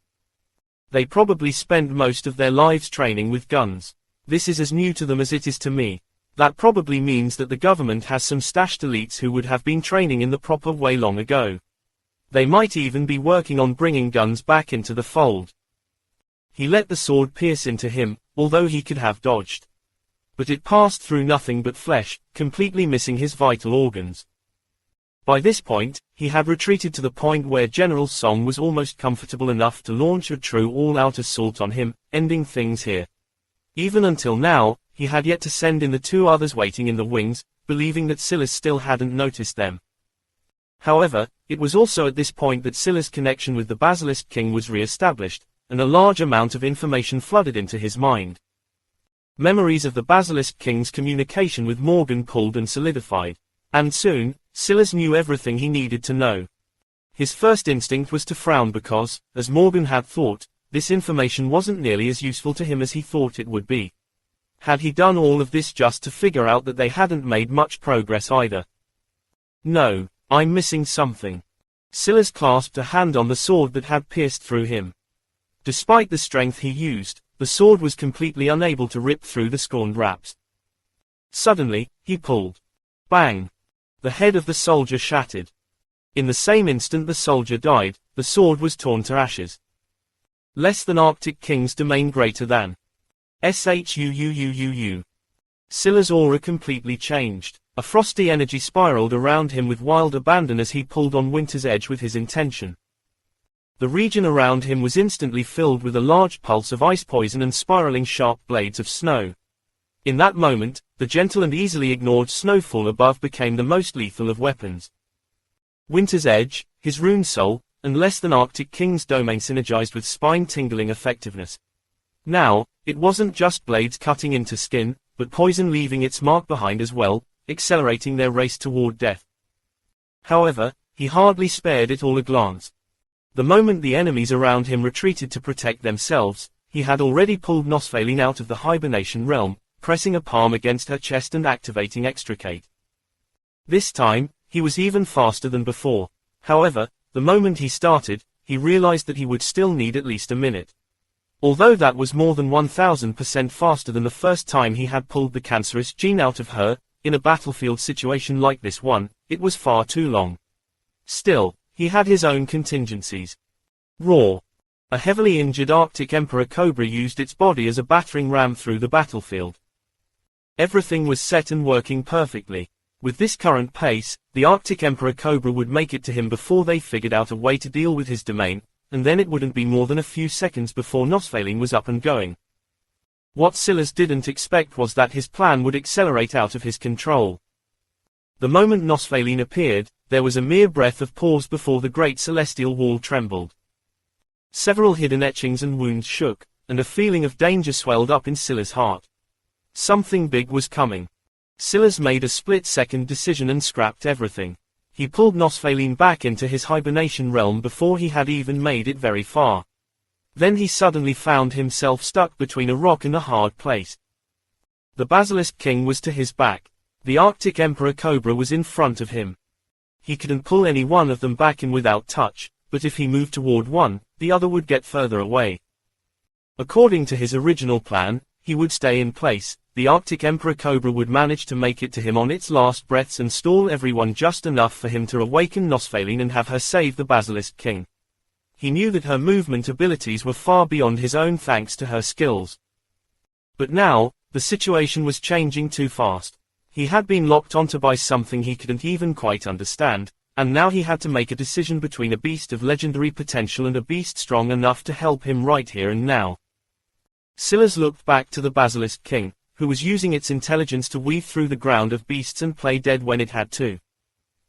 they probably spend most of their lives training with guns. This is as new to them as it is to me. That probably means that the government has some stashed elites who would have been training in the proper way long ago. They might even be working on bringing guns back into the fold. He let the sword pierce into him, although he could have dodged. But it passed through nothing but flesh, completely missing his vital organs. By this point, he had retreated to the point where General Song was almost comfortable enough to launch a true all-out assault on him, ending things here. Even until now, he had yet to send in the 2 others waiting in the wings, believing that Silas still hadn't noticed them. However, it was also at this point that Silas' connection with the Basilisk King was re-established, and a large amount of information flooded into his mind. Memories of the Basilisk King's communication with Morgan pulled and solidified. And soon, Silas knew everything he needed to know. His first instinct was to frown because, as Morgan had thought, this information wasn't nearly as useful to him as he thought it would be. Had he done all of this just to figure out that they hadn't made much progress either? No, I'm missing something. Silas clasped a hand on the sword that had pierced through him. Despite the strength he used, the sword was completely unable to rip through the scorned wraps. Suddenly, he pulled. Bang! The head of the soldier shattered. In the same instant the soldier died, the sword was torn to ashes. Less than Arctic King's domain greater than. SHUUUUU. Silas' aura completely changed. A frosty energy spiraled around him with wild abandon as he pulled on Winter's edge with his intention. The region around him was instantly filled with a large pulse of ice poison and spiraling sharp blades of snow. In that moment, the gentle and easily ignored snowfall above became the most lethal of weapons. Winter's Edge, his rune soul, and less than Arctic King's domain synergized with spine-tingling effectiveness. Now, it wasn't just blades cutting into skin, but poison leaving its mark behind as well, accelerating their race toward death. However, he hardly spared it all a glance. The moment the enemies around him retreated to protect themselves, he had already pulled Nosfaline out of the hibernation realm, pressing a palm against her chest and activating Extricate. This time, he was even faster than before. However, the moment he started, he realized that he would still need at least a minute. Although that was more than 1000% faster than the first time he had pulled the cancerous gene out of her, in a battlefield situation like this one, it was far too long. Still, he had his own contingencies. Roar! A heavily injured Arctic Emperor Cobra used its body as a battering ram through the battlefield. Everything was set and working perfectly. With this current pace, the Arctic Emperor Cobra would make it to him before they figured out a way to deal with his domain, and then it wouldn't be more than a few seconds before Nosfaline was up and going. What Silas didn't expect was that his plan would accelerate out of his control. The moment Nosfaline appeared, there was a mere breath of pause before the great celestial wall trembled. Several hidden etchings and wounds shook, and a feeling of danger swelled up in Silas' heart. Something big was coming. Silas made a split-second decision and scrapped everything. He pulled Nosfaline back into his hibernation realm before he had even made it very far. Then he suddenly found himself stuck between a rock and a hard place. The Basilisk King was to his back. The Arctic Emperor Cobra was in front of him. He couldn't pull any one of them back in without touch, but if he moved toward one, the other would get further away. According to his original plan, he would stay in place. The Arctic Emperor Cobra would manage to make it to him on its last breaths and stall everyone just enough for him to awaken Nosfaline and have her save the Basilisk King. He knew that her movement abilities were far beyond his own thanks to her skills. But now, the situation was changing too fast. He had been locked onto by something he couldn't even quite understand, and now he had to make a decision between a beast of legendary potential and a beast strong enough to help him right here and now. Silas looked back to the Basilisk King, who was using its intelligence to weave through the ground of beasts and play dead when it had to.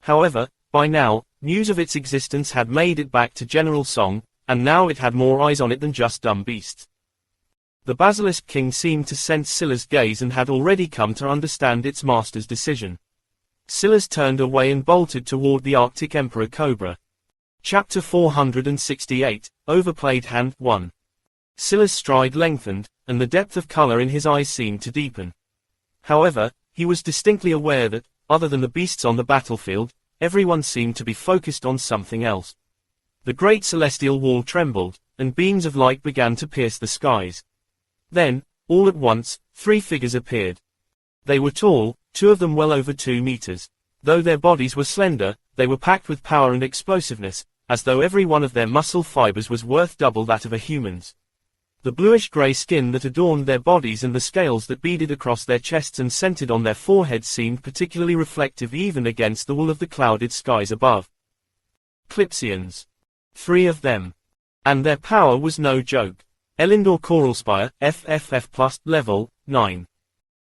However, by now, news of its existence had made it back to General Song, and now it had more eyes on it than just dumb beasts. The Basilisk King seemed to sense Silas' gaze and had already come to understand its master's decision. Silas turned away and bolted toward the Arctic Emperor Cobra. Chapter 468, Overplayed Hand 1. Silas' stride lengthened, and the depth of color in his eyes seemed to deepen. However, he was distinctly aware that, other than the beasts on the battlefield, everyone seemed to be focused on something else. The great celestial wall trembled, and beams of light began to pierce the skies. Then, all at once, 3 figures appeared. They were tall, 2 of them well over 2 meters. Though their bodies were slender, they were packed with power and explosiveness, as though every one of their muscle fibers was worth double that of a human's. The bluish-gray skin that adorned their bodies and the scales that beaded across their chests and centered on their foreheads seemed particularly reflective even against the wool of the clouded skies above. Clipsians. 3 of them. And their power was no joke. Elindor Coralspire, FFF+, level, 9.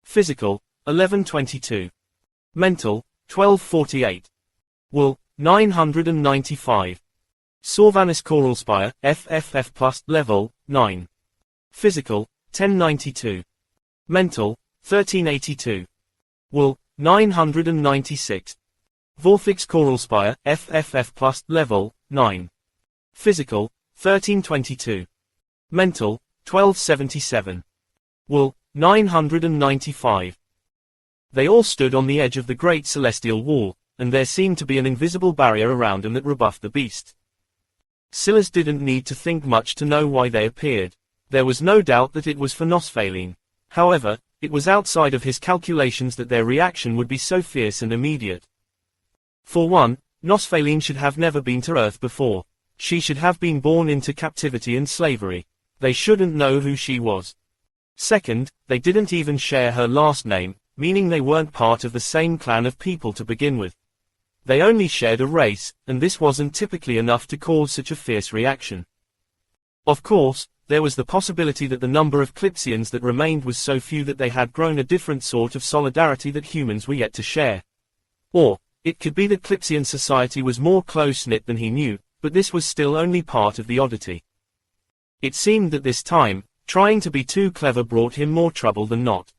Physical, 1122. Mental, 1248. Will, 995. Sorvanis Coralspire, FFF+, level, 9. Physical, 1092. Mental, 1382. Will, 996. Vorthix Coralspire, FFF+, level, 9. Physical, 1322. Mental, 1277. Will, 995. They all stood on the edge of the great celestial wall, and there seemed to be an invisible barrier around them that rebuffed the beast. Silas didn't need to think much to know why they appeared. There was no doubt that it was for Nosfaline. However, it was outside of his calculations that their reaction would be so fierce and immediate. For one, Nosfaline should have never been to Earth before. She should have been born into captivity and slavery. They shouldn't know who she was. Second, they didn't even share her last name, meaning they weren't part of the same clan of people to begin with. They only shared a race, and this wasn't typically enough to cause such a fierce reaction. Of course, there was the possibility that the number of Clipsians that remained was so few that they had grown a different sort of solidarity that humans were yet to share. Or, it could be that Clipsian society was more close-knit than he knew, but this was still only part of the oddity. It seemed that this time, trying to be too clever brought him more trouble than not.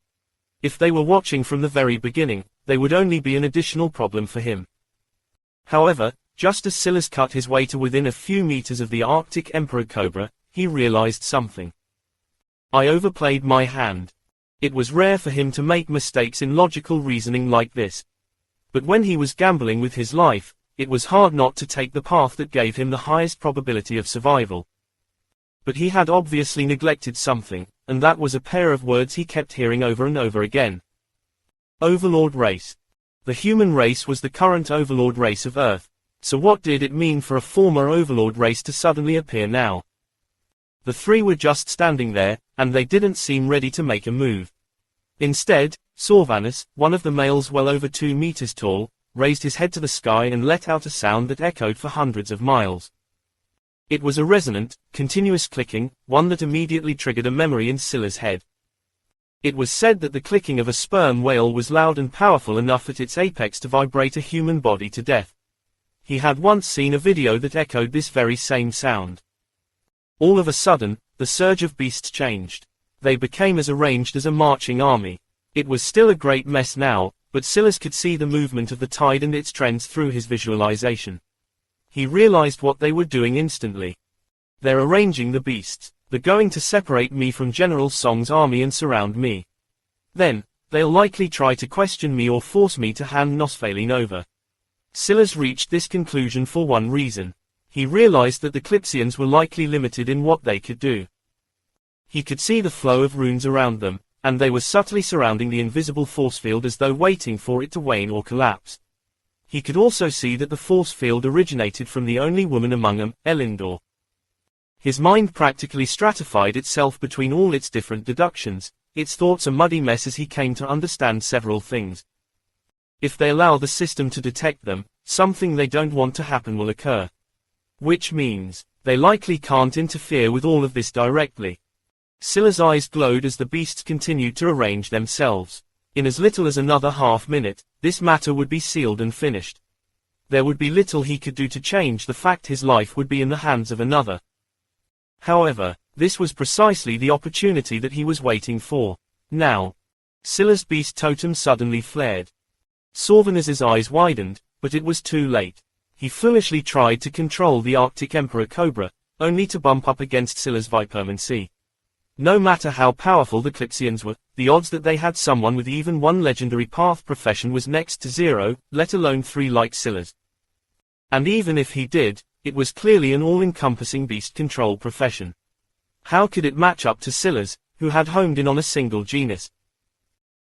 If they were watching from the very beginning, they would only be an additional problem for him. However, just as Silas cut his way to within a few meters of the Arctic Emperor Cobra, he realized something. I overplayed my hand. It was rare for him to make mistakes in logical reasoning like this. But when he was gambling with his life, it was hard not to take the path that gave him the highest probability of survival. But he had obviously neglected something, and that was a pair of words he kept hearing over and over again. Overlord race. The human race was the current overlord race of Earth, so what did it mean for a former overlord race to suddenly appear now? The 3 were just standing there, and they didn't seem ready to make a move. Instead, Sorvanus, one of the males well over 2 meters tall, raised his head to the sky and let out a sound that echoed for hundreds of miles. It was a resonant, continuous clicking, one that immediately triggered a memory in Scylla's head. It was said that the clicking of a sperm whale was loud and powerful enough at its apex to vibrate a human body to death. He had once seen a video that echoed this very same sound. All of a sudden, the surge of beasts changed. They became as arranged as a marching army. It was still a great mess now, but Scylla could see the movement of the tide and its trends through his visualization. He realized what they were doing instantly. They're arranging the beasts. They're going to separate me from General Song's army and surround me. Then, they'll likely try to question me or force me to hand Nosfaline over. Scylla reached this conclusion for one reason. He realized that the Clipsians were likely limited in what they could do. He could see the flow of runes around them, and they were subtly surrounding the invisible force field as though waiting for it to wane or collapse. He could also see that the force field originated from the only woman among them, Elindor. His mind practically stratified itself between all its different deductions, its thoughts a muddy mess as he came to understand several things. If they allow the system to detect them, something they don't want to happen will occur. Which means, they likely can't interfere with all of this directly. Scylla's eyes glowed as the beasts continued to arrange themselves. In as little as another half-minute, this matter would be sealed and finished. There would be little he could do to change the fact his life would be in the hands of another. However, this was precisely the opportunity that he was waiting for. Now, Scylla's beast totem suddenly flared. Sorvanus's eyes widened, but it was too late. He foolishly tried to control the Arctic Emperor Cobra, only to bump up against Scylla's Vipermancy. No matter how powerful the Clipsians were, the odds that they had someone with even one legendary path profession was next to 0, let alone 3 like Scylla's. And even if he did, it was clearly an all-encompassing beast control profession. How could it match up to Scylla's, who had homed in on a single genus?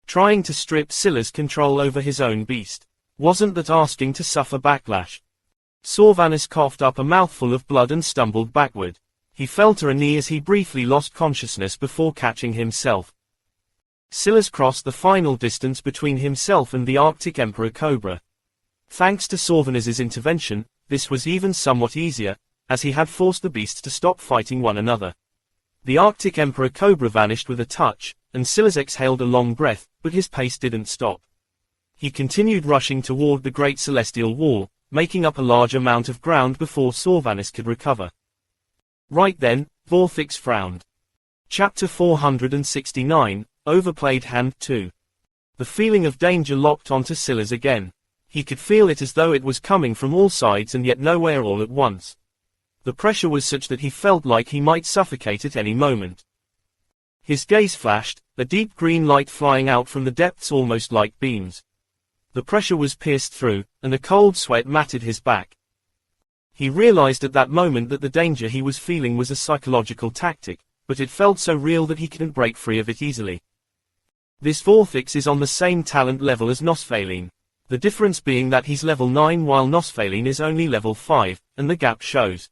Trying to strip Scylla's control over his own beast. Wasn't that asking to suffer backlash? Sorvanus coughed up a mouthful of blood and stumbled backward. He fell to a knee as he briefly lost consciousness before catching himself. Scylla crossed the final distance between himself and the Arctic Emperor Cobra. Thanks to Sorvanus's intervention, this was even somewhat easier, as he had forced the beasts to stop fighting one another. The Arctic Emperor Cobra vanished with a touch, and Scylla exhaled a long breath, but his pace didn't stop. He continued rushing toward the Great Celestial Wall, making up a large amount of ground before Sorvanus could recover. Right then, Vorthix frowned. Chapter 469, Overplayed Hand 2. The feeling of danger locked onto Scylla again. He could feel it as though it was coming from all sides and yet nowhere all at once. The pressure was such that he felt like he might suffocate at any moment. His gaze flashed, a deep green light flying out from the depths almost like beams. The pressure was pierced through, and a cold sweat matted his back. He realized at that moment that the danger he was feeling was a psychological tactic, but it felt so real that he couldn't break free of it easily. This Vorthix is on the same talent level as Nosfaline. The difference being that he's level 9 while Nosfaline is only level 5, and the gap shows.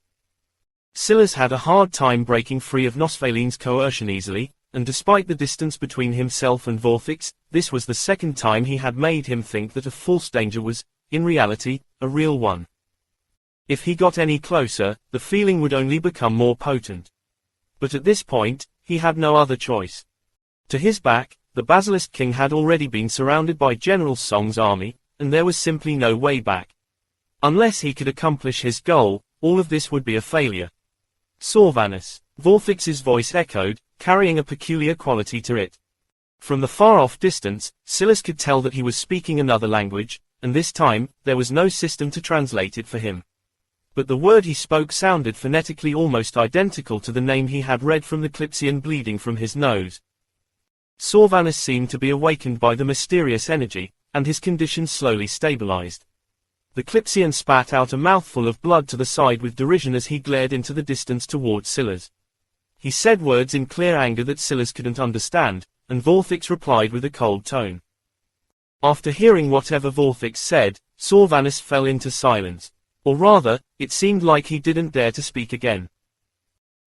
Scylla's had a hard time breaking free of Nosfaline's coercion easily, and despite the distance between himself and Vorthix, this was the second time he had made him think that a false danger was, in reality, a real one. If he got any closer, the feeling would only become more potent. But at this point, he had no other choice. To his back, the Basilisk King had already been surrounded by General Song's army, and there was simply no way back. Unless he could accomplish his goal, all of this would be a failure. Sorvanus. Vorthix's voice echoed, carrying a peculiar quality to it. From the far-off distance, Scylla could tell that he was speaking another language, and this time, there was no system to translate it for him. But the word he spoke sounded phonetically almost identical to the name he had read from the Clipsian bleeding from his nose. Sorvanus seemed to be awakened by the mysterious energy, and his condition slowly stabilized. The Clipsian spat out a mouthful of blood to the side with derision as he glared into the distance towards Scylla. He said words in clear anger that Scylla couldn't understand, and Vorthix replied with a cold tone. After hearing whatever Vorthix said, Sorvanus fell into silence. Or rather, it seemed like he didn't dare to speak again.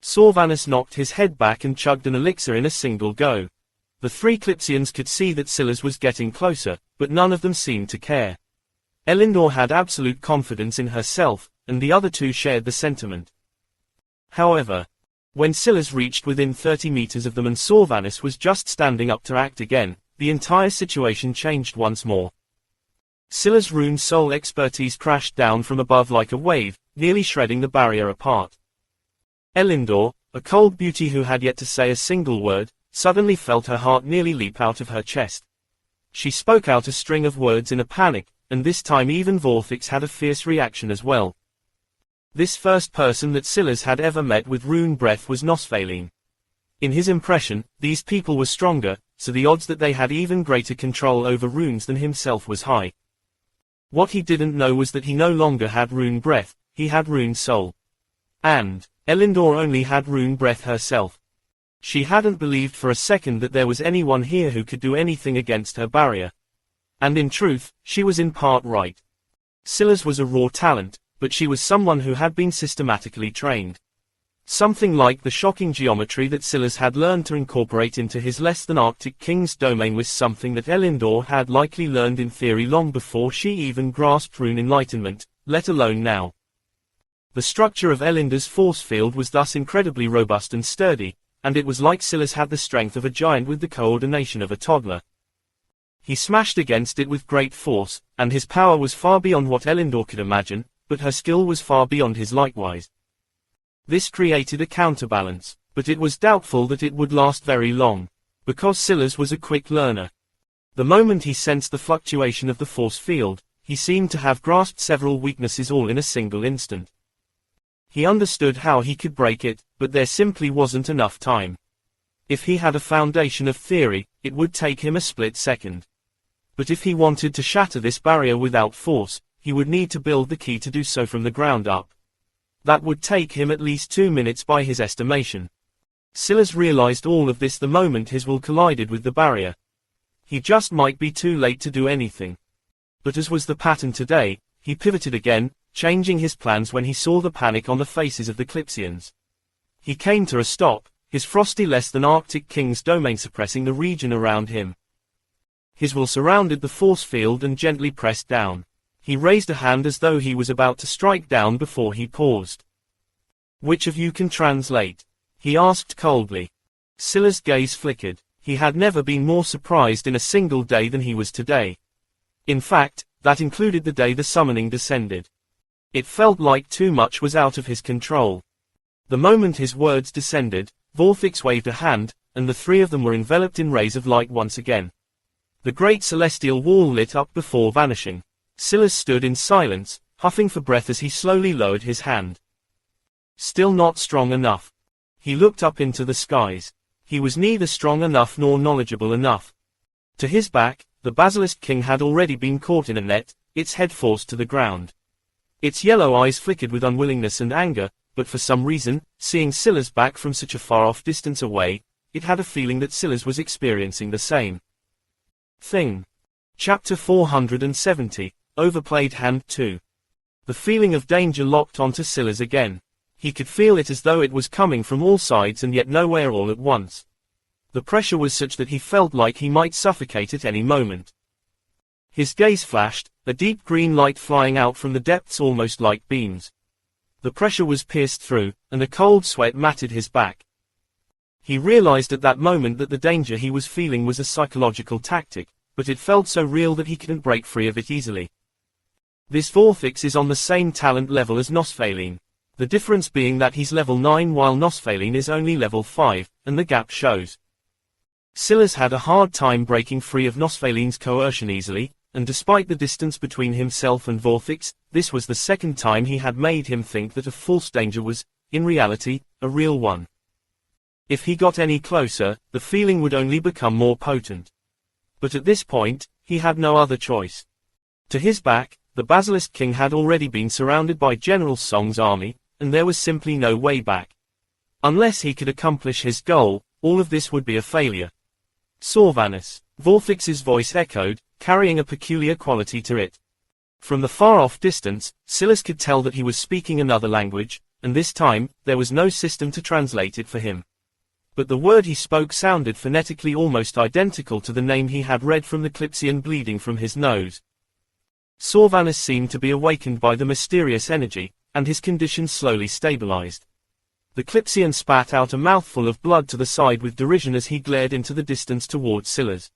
Sorvanus knocked his head back and chugged an elixir in a single go. The three Clipsians could see that Silas was getting closer, but none of them seemed to care. Elindor had absolute confidence in herself, and the other two shared the sentiment. However, when Silas reached within 30 meters of them and Sorvanus was just standing up to act again, the entire situation changed once more. Silas' rune soul expertise crashed down from above like a wave, nearly shredding the barrier apart. Elindor, a cold beauty who had yet to say a single word, suddenly felt her heart nearly leap out of her chest. She spoke out a string of words in a panic, and this time even Vorthix had a fierce reaction as well. This first person that Silas had ever met with rune breath was Nosfaline. In his impression, these people were stronger, so the odds that they had even greater control over runes than himself was high. What he didn't know was that he no longer had rune breath, he had rune soul. And Elindor only had rune breath herself. She hadn't believed for a second that there was anyone here who could do anything against her barrier. And in truth, she was in part right. Silas was a raw talent, but she was someone who had been systematically trained. Something like the shocking geometry that Silas had learned to incorporate into his less-than-Arctic king's domain was something that Elindor had likely learned in theory long before she even grasped rune enlightenment, let alone now. The structure of Elindor's force field was thus incredibly robust and sturdy, and it was like Silas had the strength of a giant with the coordination of a toddler. He smashed against it with great force, and his power was far beyond what Elindor could imagine, but her skill was far beyond his likewise. This created a counterbalance, but it was doubtful that it would last very long, because Silas was a quick learner. The moment he sensed the fluctuation of the force field, he seemed to have grasped several weaknesses all in a single instant. He understood how he could break it, but there simply wasn't enough time. If he had a foundation of theory, it would take him a split second. But if he wanted to shatter this barrier without force, he would need to build the key to do so from the ground up. That would take him at least 2 minutes by his estimation. Silas realized all of this the moment his will collided with the barrier. He just might be too late to do anything. But as was the pattern today, he pivoted again, changing his plans when he saw the panic on the faces of the Clipsians. He came to a stop, his frosty less-than-Arctic king's domain suppressing the region around him. His will surrounded the force field and gently pressed down. He raised a hand as though he was about to strike down before he paused. "Which of you can translate?" he asked coldly. Silas' gaze flickered. He had never been more surprised in a single day than he was today. In fact, that included the day the summoning descended. It felt like too much was out of his control. The moment his words descended, Vorthix waved a hand, and the three of them were enveloped in rays of light once again. The great celestial wall lit up before vanishing. Silas stood in silence, huffing for breath as he slowly lowered his hand. Still not strong enough. He looked up into the skies. He was neither strong enough nor knowledgeable enough. To his back, the Basilisk King had already been caught in a net, its head forced to the ground. Its yellow eyes flickered with unwillingness and anger, but for some reason, seeing Silas back from such a far-off distance away, it had a feeling that Silas was experiencing the same thing. Chapter 470, Overplayed Hand 2. The feeling of danger locked onto Silas again. He could feel it as though it was coming from all sides and yet nowhere all at once. The pressure was such that he felt like he might suffocate at any moment. His gaze flashed, a deep green light flying out from the depths almost like beams. The pressure was pierced through, and a cold sweat matted his back. He realized at that moment that the danger he was feeling was a psychological tactic, but it felt so real that he couldn't break free of it easily. This Vorthix is on the same talent level as Nosfaline. The difference being that he's level 9 while Nosfaline is only level 5, and the gap shows. Silas had a hard time breaking free of Nosfaline's coercion easily, and despite the distance between himself and Vorthix, this was the second time he had made him think that a false danger was, in reality, a real one. If he got any closer, the feeling would only become more potent. But at this point, he had no other choice. To his back, the Basilisk King had already been surrounded by General Song's army, and there was simply no way back. Unless he could accomplish his goal, all of this would be a failure. Sorvanus. Vorthix's voice echoed, carrying a peculiar quality to it. From the far-off distance, Silas could tell that he was speaking another language, and this time, there was no system to translate it for him. but the word he spoke sounded phonetically almost identical to the name he had read from the Clipsian bleeding from his nose. Sorvanus seemed to be awakened by the mysterious energy, and his condition slowly stabilized. The Clipsian spat out a mouthful of blood to the side with derision as he glared into the distance towards Silas.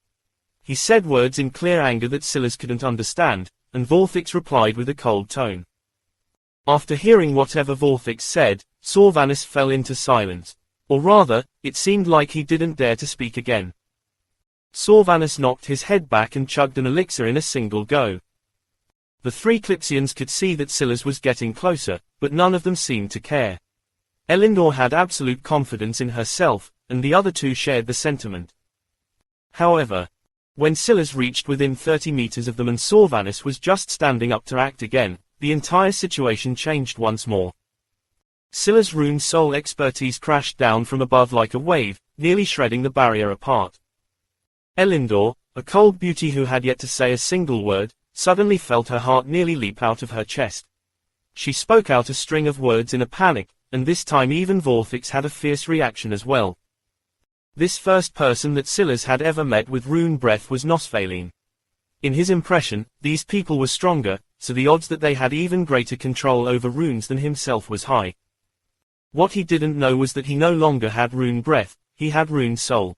He said words in clear anger that Silas couldn't understand, and Vorthix replied with a cold tone. After hearing whatever Vorthix said, Sorvanus fell into silence. Or rather, it seemed like he didn't dare to speak again. Sorvanus knocked his head back and chugged an elixir in a single go. The three Clipsians could see that Silas was getting closer, but none of them seemed to care. Elindor had absolute confidence in herself, and the other two shared the sentiment. However, when Silas reached within 30 meters of them and Sorvanus was just standing up to act again, the entire situation changed once more. Silas' rune soul expertise crashed down from above like a wave, nearly shredding the barrier apart. Elindor, a cold beauty who had yet to say a single word, suddenly felt her heart nearly leap out of her chest. She spoke out a string of words in a panic, and this time even Vorthix had a fierce reaction as well. This first person that Silas had ever met with rune breath was Nosvaline. In his impression, these people were stronger, so the odds that they had even greater control over runes than himself was high. What he didn't know was that he no longer had rune breath, he had rune soul.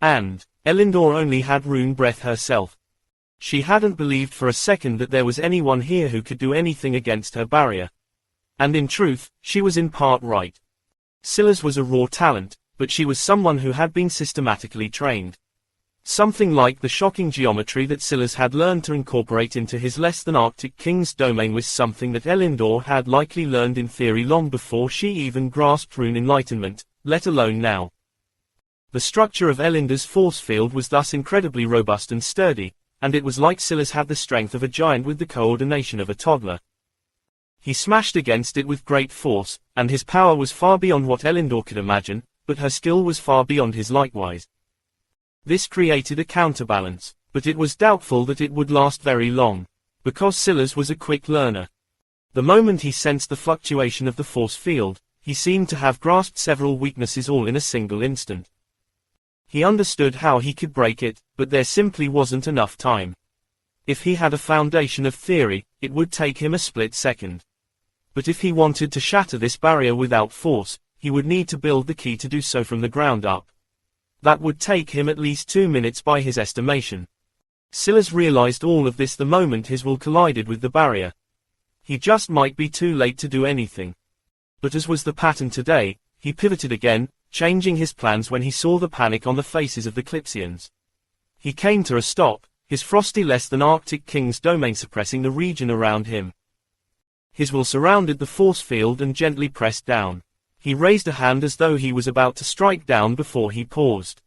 And Elindor only had rune breath herself. She hadn't believed for a second that there was anyone here who could do anything against her barrier. And in truth, she was in part right. Silas was a raw talent, but she was someone who had been systematically trained. Something like the shocking geometry that Silas had learned to incorporate into his less-than-Arctic king's domain was something that Elindor had likely learned in theory long before she even grasped rune enlightenment, let alone now. The structure of Elindor's force field was thus incredibly robust and sturdy, and it was like Silas had the strength of a giant with the coordination of a toddler. He smashed against it with great force, and his power was far beyond what Elindor could imagine, but her skill was far beyond his likewise. This created a counterbalance, but it was doubtful that it would last very long, because Silas was a quick learner. The moment he sensed the fluctuation of the force field, he seemed to have grasped several weaknesses all in a single instant. He understood how he could break it, but there simply wasn't enough time. If he had a foundation of theory, it would take him a split second. But if he wanted to shatter this barrier without force, he would need to build the key to do so from the ground up. That would take him at least 2 minutes by his estimation. Silas realized all of this the moment his will collided with the barrier. He just might be too late to do anything. But as was the pattern today, he pivoted again, changing his plans when he saw the panic on the faces of the Clipsians. He came to a stop, his frosty less-than-Arctic king's domain suppressing the region around him. His will surrounded the force field and gently pressed down. He raised a hand as though he was about to strike down before he paused.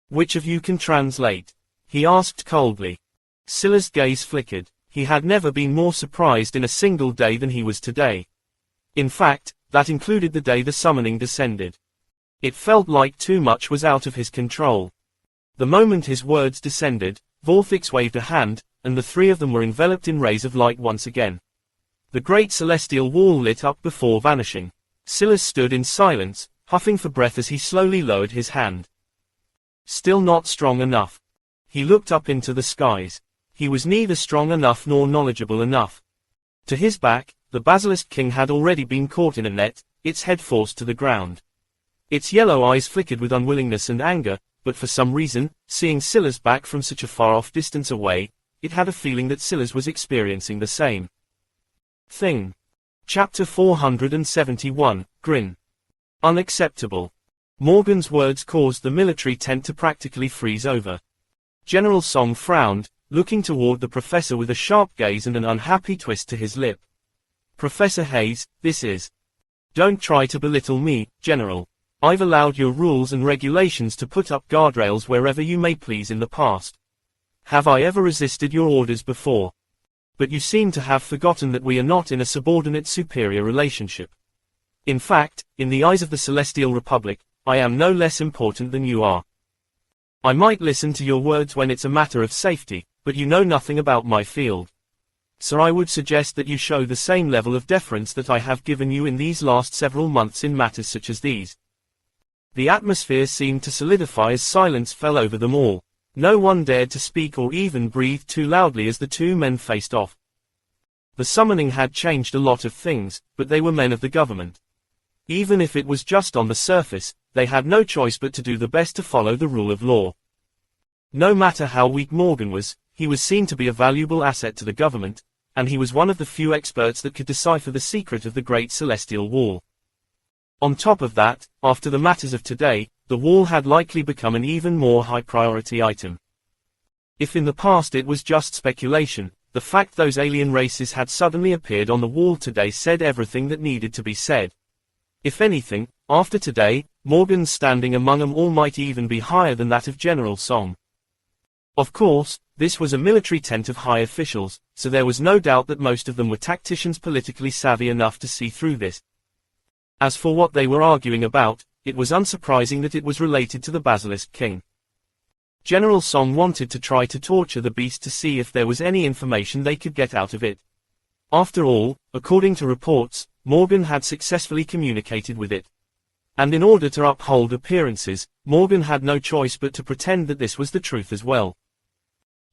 "Which of you can translate?" he asked coldly. Silas' gaze flickered. He had never been more surprised in a single day than he was today. In fact, that included the day the summoning descended. It felt like too much was out of his control. The moment his words descended, Vorthix waved a hand, and the three of them were enveloped in rays of light once again. The great celestial wall lit up before vanishing. Silas stood in silence, huffing for breath as he slowly lowered his hand. Still not strong enough. He looked up into the skies. He was neither strong enough nor knowledgeable enough. To his back, the Basilisk King had already been caught in a net, its head forced to the ground. Its yellow eyes flickered with unwillingness and anger, but for some reason, seeing Silas back from such a far-off distance away, it had a feeling that Silas was experiencing the same thing. Chapter 471, Grin. Unacceptable. Morgan's words caused the military tent to practically freeze over. General Song frowned, looking toward the professor with a sharp gaze and an unhappy twist to his lip. "Professor Hayes, this is... Don't try to belittle me, General. I've allowed your rules and regulations to put up guardrails wherever you may please in the past. Have I ever resisted your orders before? But you seem to have forgotten that we are not in a subordinate-superior relationship. In fact, in the eyes of the Celestial Republic, I am no less important than you are. I might listen to your words when it's a matter of safety, but you know nothing about my field. So I would suggest that you show the same level of deference that I have given you in these last several months in matters such as these." The atmosphere seemed to solidify as silence fell over them all. No one dared to speak or even breathe too loudly as the two men faced off. The summoning had changed a lot of things, but they were men of the government. Even if it was just on the surface, they had no choice but to do the best to follow the rule of law. No matter how weak Morgan was, he was seen to be a valuable asset to the government, and he was one of the few experts that could decipher the secret of the Great Celestial Wall. On top of that, after the matters of today, the wall had likely become an even more high-priority item. If in the past it was just speculation, the fact those alien races had suddenly appeared on the wall today said everything that needed to be said. If anything, after today, Morgan's standing among them all might even be higher than that of General Song. Of course, this was a military tent of high officials, so there was no doubt that most of them were tacticians politically savvy enough to see through this. As for what they were arguing about, it was unsurprising that it was related to the Basilisk King. General Song wanted to try to torture the beast to see if there was any information they could get out of it. After all, according to reports, Morgan had successfully communicated with it. And in order to uphold appearances, Morgan had no choice but to pretend that this was the truth as well.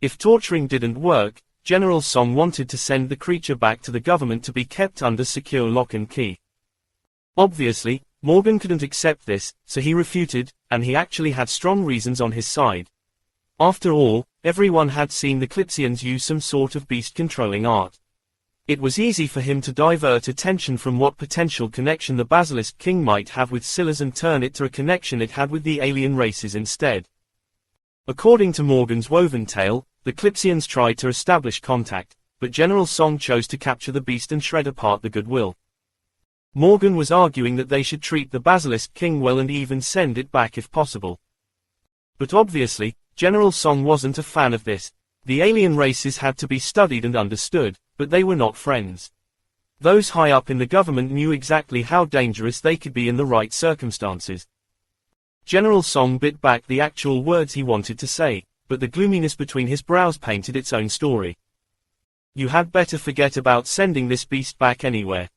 If torturing didn't work, General Song wanted to send the creature back to the government to be kept under secure lock and key. Obviously, Morgan couldn't accept this, so he refuted, and he actually had strong reasons on his side. After all, everyone had seen the Clipsians use some sort of beast-controlling art. It was easy for him to divert attention from what potential connection the Basilisk King might have with Scylla's and turn it to a connection it had with the alien races instead. According to Morgan's woven tale, the Clipsians tried to establish contact, but General Song chose to capture the beast and shred apart the goodwill. Morgan was arguing that they should treat the Basilisk King well and even send it back if possible. But obviously, General Song wasn't a fan of this. The alien races had to be studied and understood, but they were not friends. Those high up in the government knew exactly how dangerous they could be in the right circumstances. General Song bit back the actual words he wanted to say, but the gloominess between his brows painted its own story. You had better forget about sending this beast back anywhere.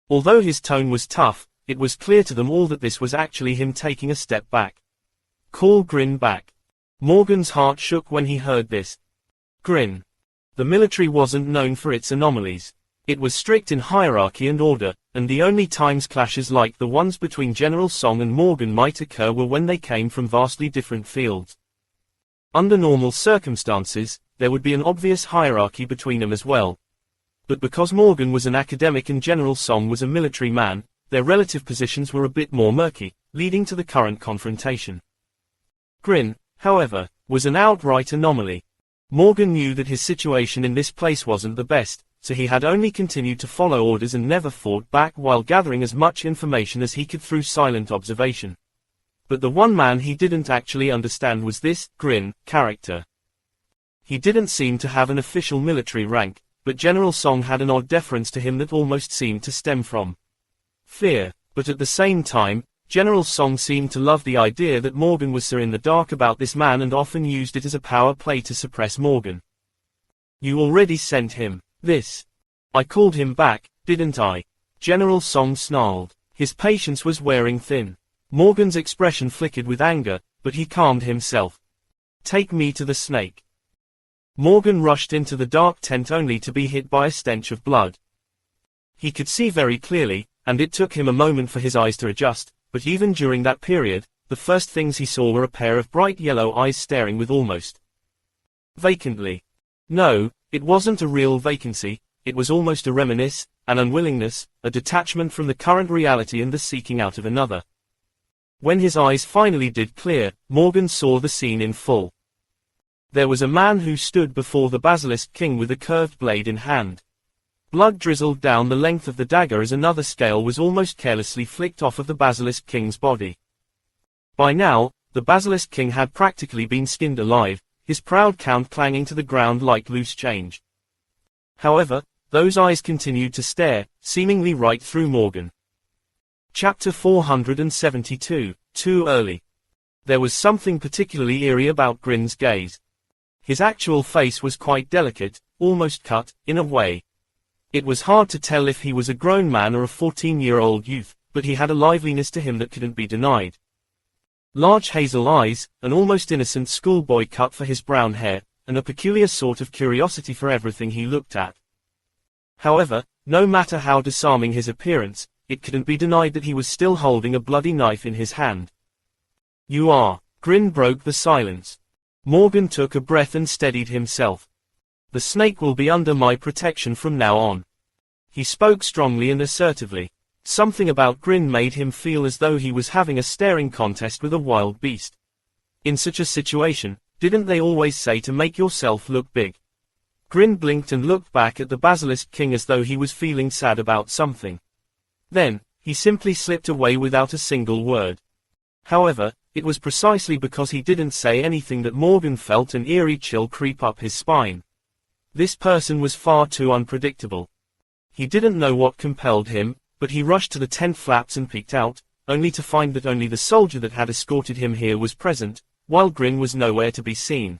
Although his tone was tough, it was clear to them all that this was actually him taking a step back. Call Grin back. Morgan's heart shook when he heard this. Grin. The military wasn't known for its anomalies. It was strict in hierarchy and order, and the only times clashes like the ones between General Song and Morgan might occur were when they came from vastly different fields. Under normal circumstances, there would be an obvious hierarchy between them as well. But because Morgan was an academic and General Song was a military man, their relative positions were a bit more murky, leading to the current confrontation. Grin, however, was an outright anomaly. Morgan knew that his situation in this place wasn't the best, so he had only continued to follow orders and never fought back while gathering as much information as he could through silent observation. But the one man he didn't actually understand was this Grin character. He didn't seem to have an official military rank, but General Song had an odd deference to him that almost seemed to stem from fear, but at the same time, General Song seemed to love the idea that Morgan was so in the dark about this man and often used it as a power play to suppress Morgan. You already sent him this. I called him back, didn't I? General Song snarled. His patience was wearing thin. Morgan's expression flickered with anger, but he calmed himself. Take me to the snake. Morgan rushed into the dark tent only to be hit by a stench of blood. He could see very clearly, and it took him a moment for his eyes to adjust, but even during that period, the first things he saw were a pair of bright yellow eyes staring with almost vacantly. No, it wasn't a real vacancy, it was almost a reminiscence, an unwillingness, a detachment from the current reality and the seeking out of another. When his eyes finally did clear, Morgan saw the scene in full. There was a man who stood before the Basilisk King with a curved blade in hand. Blood drizzled down the length of the dagger as another scale was almost carelessly flicked off of the Basilisk King's body. By now, the Basilisk King had practically been skinned alive, his proud count clanging to the ground like loose change. However, those eyes continued to stare, seemingly right through Morgan. Chapter 472, Too Early. There was something particularly eerie about Grin's gaze. His actual face was quite delicate, almost cut, in a way. It was hard to tell if he was a grown man or a 14-year-old youth, but he had a liveliness to him that couldn't be denied. Large hazel eyes, an almost innocent schoolboy cut for his brown hair, and a peculiar sort of curiosity for everything he looked at. However, no matter how disarming his appearance, it couldn't be denied that he was still holding a bloody knife in his hand. "You are." Grin broke the silence. Morgan took a breath and steadied himself. "The snake will be under my protection from now on." He spoke strongly and assertively. Something about Grin made him feel as though he was having a staring contest with a wild beast. In such a situation, didn't they always say to make yourself look big? Grin blinked and looked back at the Basilisk King as though he was feeling sad about something. Then, he simply slipped away without a single word. However, it was precisely because he didn't say anything that Morgan felt an eerie chill creep up his spine. This person was far too unpredictable. He didn't know what compelled him, but he rushed to the tent flaps and peeked out, only to find that only the soldier that had escorted him here was present, while Grin was nowhere to be seen.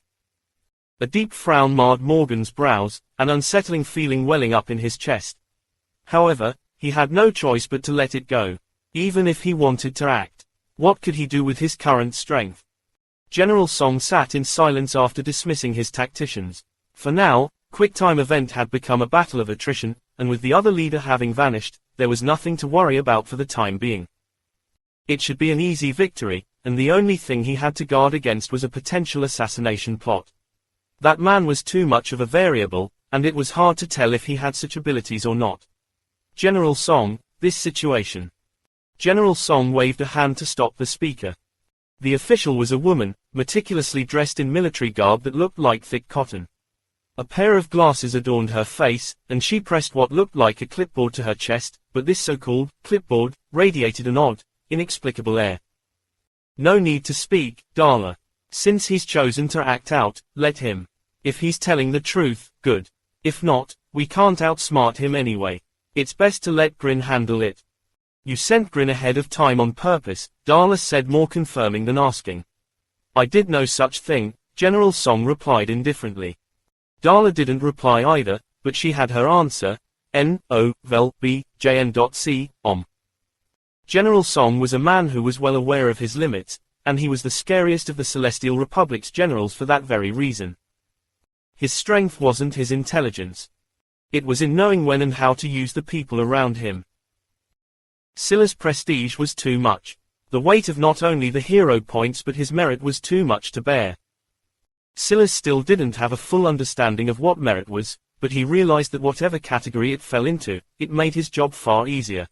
A deep frown marred Morgan's brows, an unsettling feeling welling up in his chest. However, he had no choice but to let it go. Even if he wanted to act, what could he do with his current strength? General Song sat in silence after dismissing his tacticians. For now, QuickTime Event had become a battle of attrition, and with the other leader having vanished, there was nothing to worry about for the time being. It should be an easy victory, and the only thing he had to guard against was a potential assassination plot. That man was too much of a variable, and it was hard to tell if he had such abilities or not. "General Song, this situation." General Song waved a hand to stop the speaker. The official was a woman, meticulously dressed in military garb that looked like thick cotton. A pair of glasses adorned her face, and she pressed what looked like a clipboard to her chest, but this so-called clipboard radiated an odd, inexplicable air. "No need to speak, Darla. Since he's chosen to act out, let him. If he's telling the truth, good. If not, we can't outsmart him anyway. It's best to let Grin handle it." "You sent Grin ahead of time on purpose," Darla said, more confirming than asking. "I did no such thing," General Song replied indifferently. Darla didn't reply either, but she had her answer. "NOVELBJN.C. General Song was a man who was well aware of his limits, and he was the scariest of the Celestial Republic's generals for that very reason. His strength wasn't his intelligence. It was in knowing when and how to use the people around him. Scylla's prestige was too much. The weight of not only the hero points but his merit was too much to bear. Scylla still didn't have a full understanding of what merit was, but he realized that whatever category it fell into, it made his job far easier.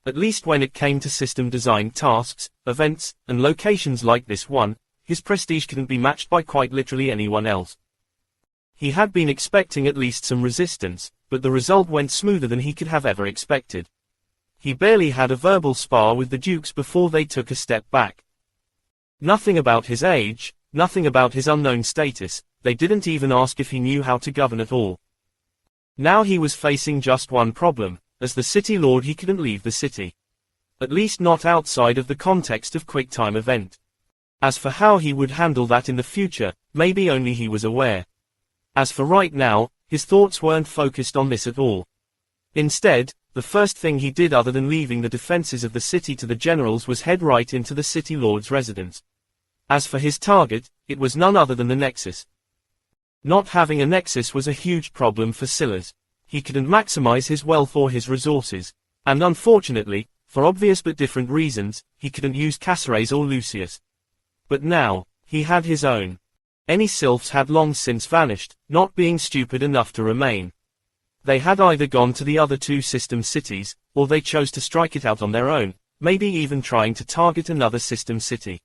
At least when it came to system design tasks, events, and locations like this one, his prestige couldn't be matched by quite literally anyone else. He had been expecting at least some resistance, but the result went smoother than he could have ever expected. He barely had a verbal spar with the Dukes before they took a step back. Nothing about his age, nothing about his unknown status, they didn't even ask if he knew how to govern at all. Now he was facing just one problem. As the City Lord he couldn't leave the city. At least not outside of the context of QuickTime Event. As for how he would handle that in the future, maybe only he was aware. As for right now, his thoughts weren't focused on this at all. Instead, the first thing he did other than leaving the defenses of the city to the generals was head right into the City Lord's residence. As for his target, it was none other than the Nexus. Not having a Nexus was a huge problem for Scylla's. He couldn't maximize his wealth or his resources, and unfortunately, for obvious but different reasons, he couldn't use Caceres or Lucius. But now, he had his own. Any sylphs had long since vanished, not being stupid enough to remain. They had either gone to the other two system cities, or they chose to strike it out on their own, maybe even trying to target another system city.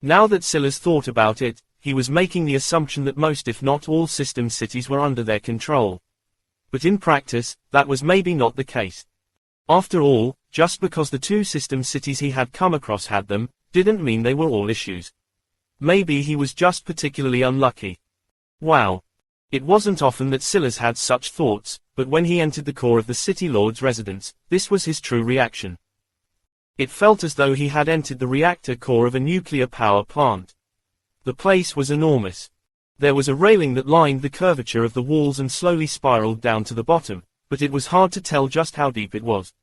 Now that Scylla's thought about it, he was making the assumption that most if not all system cities were under their control. But in practice, that was maybe not the case. After all, just because the two system cities he had come across had them, didn't mean they were all issues. Maybe he was just particularly unlucky. Wow. It wasn't often that Scylla's had such thoughts, but when he entered the core of the City Lord's residence, this was his true reaction. It felt as though he had entered the reactor core of a nuclear power plant. The place was enormous. There was a railing that lined the curvature of the walls and slowly spiraled down to the bottom, but it was hard to tell just how deep it was.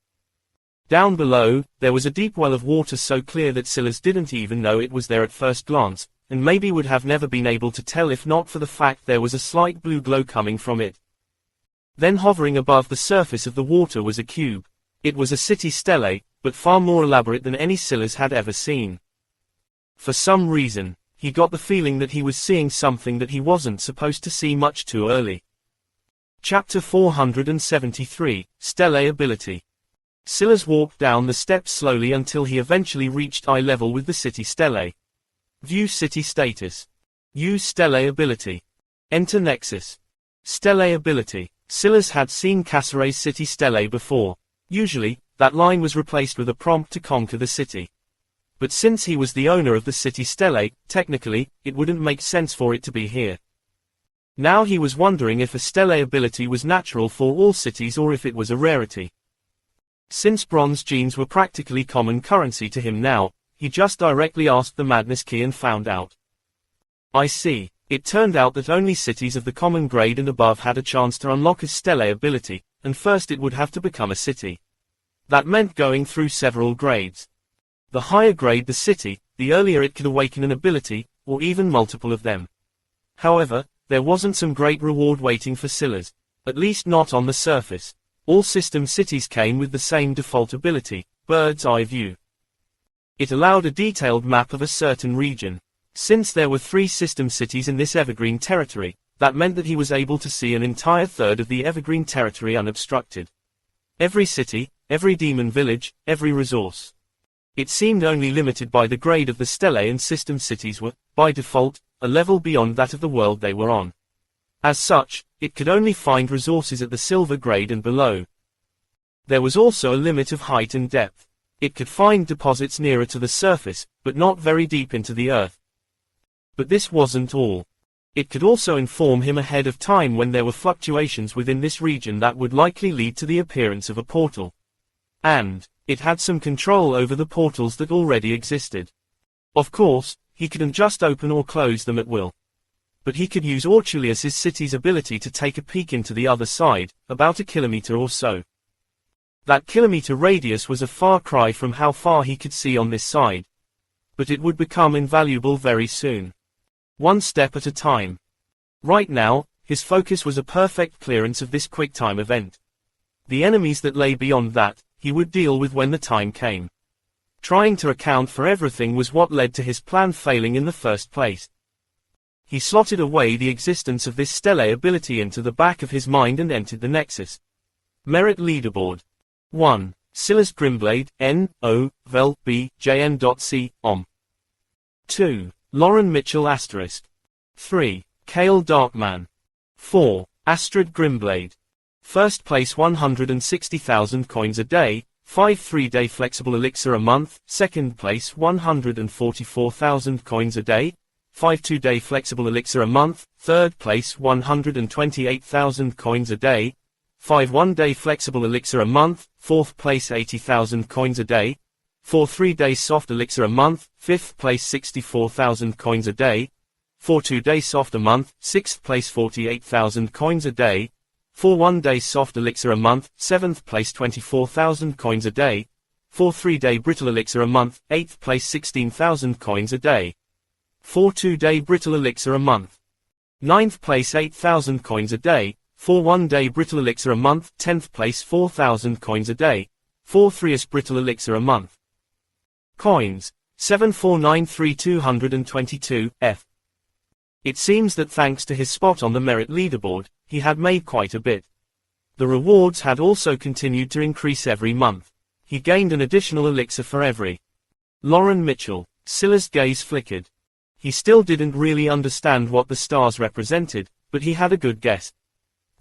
Down below, there was a deep well of water so clear that Silas didn't even know it was there at first glance, and maybe would have never been able to tell if not for the fact there was a slight blue glow coming from it. Then hovering above the surface of the water was a cube. It was a city stele, but far more elaborate than any Silas had ever seen. For some reason, he got the feeling that he was seeing something that he wasn't supposed to see much too early. Chapter 473, Stele Ability. Silas walked down the steps slowly until he eventually reached eye level with the city stele. View city status. Use stele ability. Enter nexus. Stele ability. Silas had seen Casseret's city stele before. Usually, that line was replaced with a prompt to conquer the city. But since he was the owner of the city stele, technically, it wouldn't make sense for it to be here. Now he was wondering if a stele ability was natural for all cities or if it was a rarity. Since bronze genes were practically common currency to him now, he just directly asked the madness key and found out. I see. It turned out that only cities of the common grade and above had a chance to unlock a stele ability, and first it would have to become a city. That meant going through several grades. The higher grade the city, the earlier it could awaken an ability, or even multiple of them. However, there wasn't some great reward waiting for Silas, at least not on the surface. All system cities came with the same default ability, bird's eye view. It allowed a detailed map of a certain region. Since there were 3 system cities in this evergreen territory, that meant that he was able to see an entire third of the evergreen territory unobstructed. Every city, every demon village, every resource. It seemed only limited by the grade of the stele, and system cities were, by default, a level beyond that of the world they were on. As such, it could only find resources at the silver grade and below. There was also a limit of height and depth. It could find deposits nearer to the surface, but not very deep into the earth. But this wasn't all. It could also inform him ahead of time when there were fluctuations within this region that would likely lead to the appearance of a portal. And it had some control over the portals that already existed. Of course, he couldn't just open or close them at will. But he could use Orchulius's city's ability to take a peek into the other side, about a kilometer or so. That kilometer radius was a far cry from how far he could see on this side. But it would become invaluable very soon. One step at a time. Right now, his focus was a perfect clearance of this quick-time event. The enemies that lay beyond that, he would deal with when the time came. Trying to account for everything was what led to his plan failing in the first place. He slotted away the existence of this stele ability into the back of his mind and entered the nexus. Merit leaderboard. 1. Silas Grimblade, N.O. Vel. B. Jn.C. Om. 2. Lauren Mitchell *. 3. Kale Darkman. 4. Astrid Grimblade. First place 160,000 coins a day, 5 3-day flexible elixir a month. Second place 144,000 coins a day, 5 2-day flexible elixir a month. Third place 128,000 coins a day, 5 1-day flexible elixir a month. Fourth place 80,000 coins a day, 4 3-day soft elixir a month. Fifth place 64,000 coins a day, 4 2-day soft a month. Sixth place 48,000 coins a day, 4 1-day soft elixir a month. Seventh place 24,000 coins a day, 4 3-day brittle elixir a month. Eighth place 16,000 coins a day, 4 2-day brittle elixir a month. Ninth place 8,000 coins a day, 4 1-day brittle elixir a month. 10th place 4,000 coins a day, 4 3-ish brittle elixir a month. Coins, 7493222, F. It seems that thanks to his spot on the merit leaderboard, he had made quite a bit. The rewards had also continued to increase every month. He gained an additional elixir for every. Lauren Mitchell. Silas' gaze flickered. He still didn't really understand what the stars represented, but he had a good guess.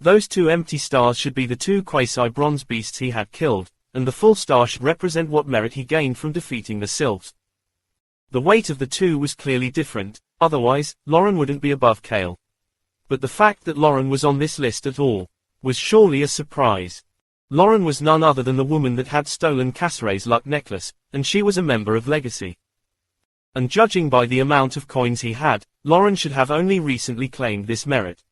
Those 2 empty stars should be the 2 quasi-bronze beasts he had killed, and the full star should represent what merit he gained from defeating the sylphs. The weight of the 2 was clearly different, otherwise, Lauren wouldn't be above Kale. But the fact that Lauren was on this list at all was surely a surprise. Lauren was none other than the woman that had stolen Casseret's luck necklace, and she was a member of Legacy. And judging by the amount of coins he had, Lauren should have only recently claimed this merit.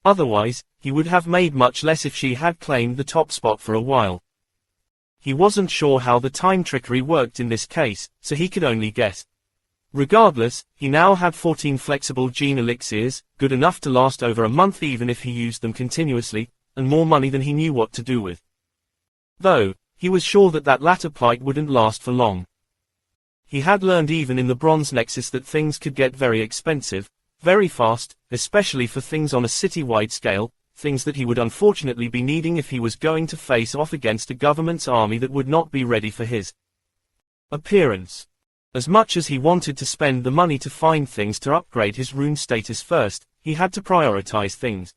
Otherwise, he would have made much less if she had claimed the top spot for a while. He wasn't sure how the time trickery worked in this case, so he could only guess. Regardless, he now had 14 flexible gene elixirs, good enough to last over a month even if he used them continuously, and more money than he knew what to do with. Though, he was sure that that latter plight wouldn't last for long. He had learned even in the Bronze Nexus that things could get very expensive, very fast, especially for things on a city-wide scale, things that he would unfortunately be needing if he was going to face off against a government's army that would not be ready for his appearance. As much as he wanted to spend the money to find things to upgrade his rune status first, he had to prioritize things.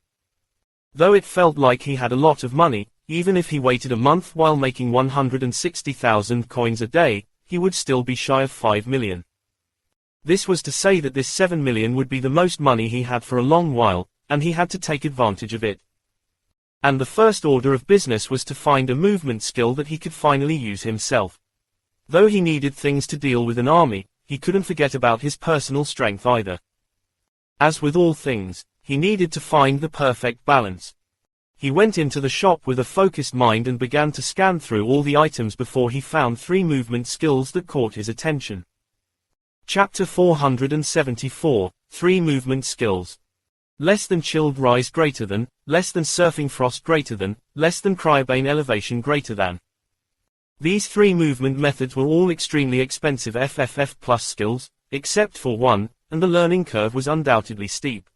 Though it felt like he had a lot of money, even if he waited a month while making 160,000 coins a day, he would still be shy of 5 million. This was to say that this 7 million would be the most money he had for a long while, and he had to take advantage of it. And the first order of business was to find a movement skill that he could finally use himself. Though he needed things to deal with an army, he couldn't forget about his personal strength either. As with all things, he needed to find the perfect balance. He went into the shop with a focused mind and began to scan through all the items before he found 3 movement skills that caught his attention. Chapter 474, 3 movement skills. Less than chilled rise greater than, less than surfing frost greater than, less than cryobane elevation greater than. These 3 movement methods were all extremely expensive FFF plus skills, except for one, and the learning curve was undoubtedly steep.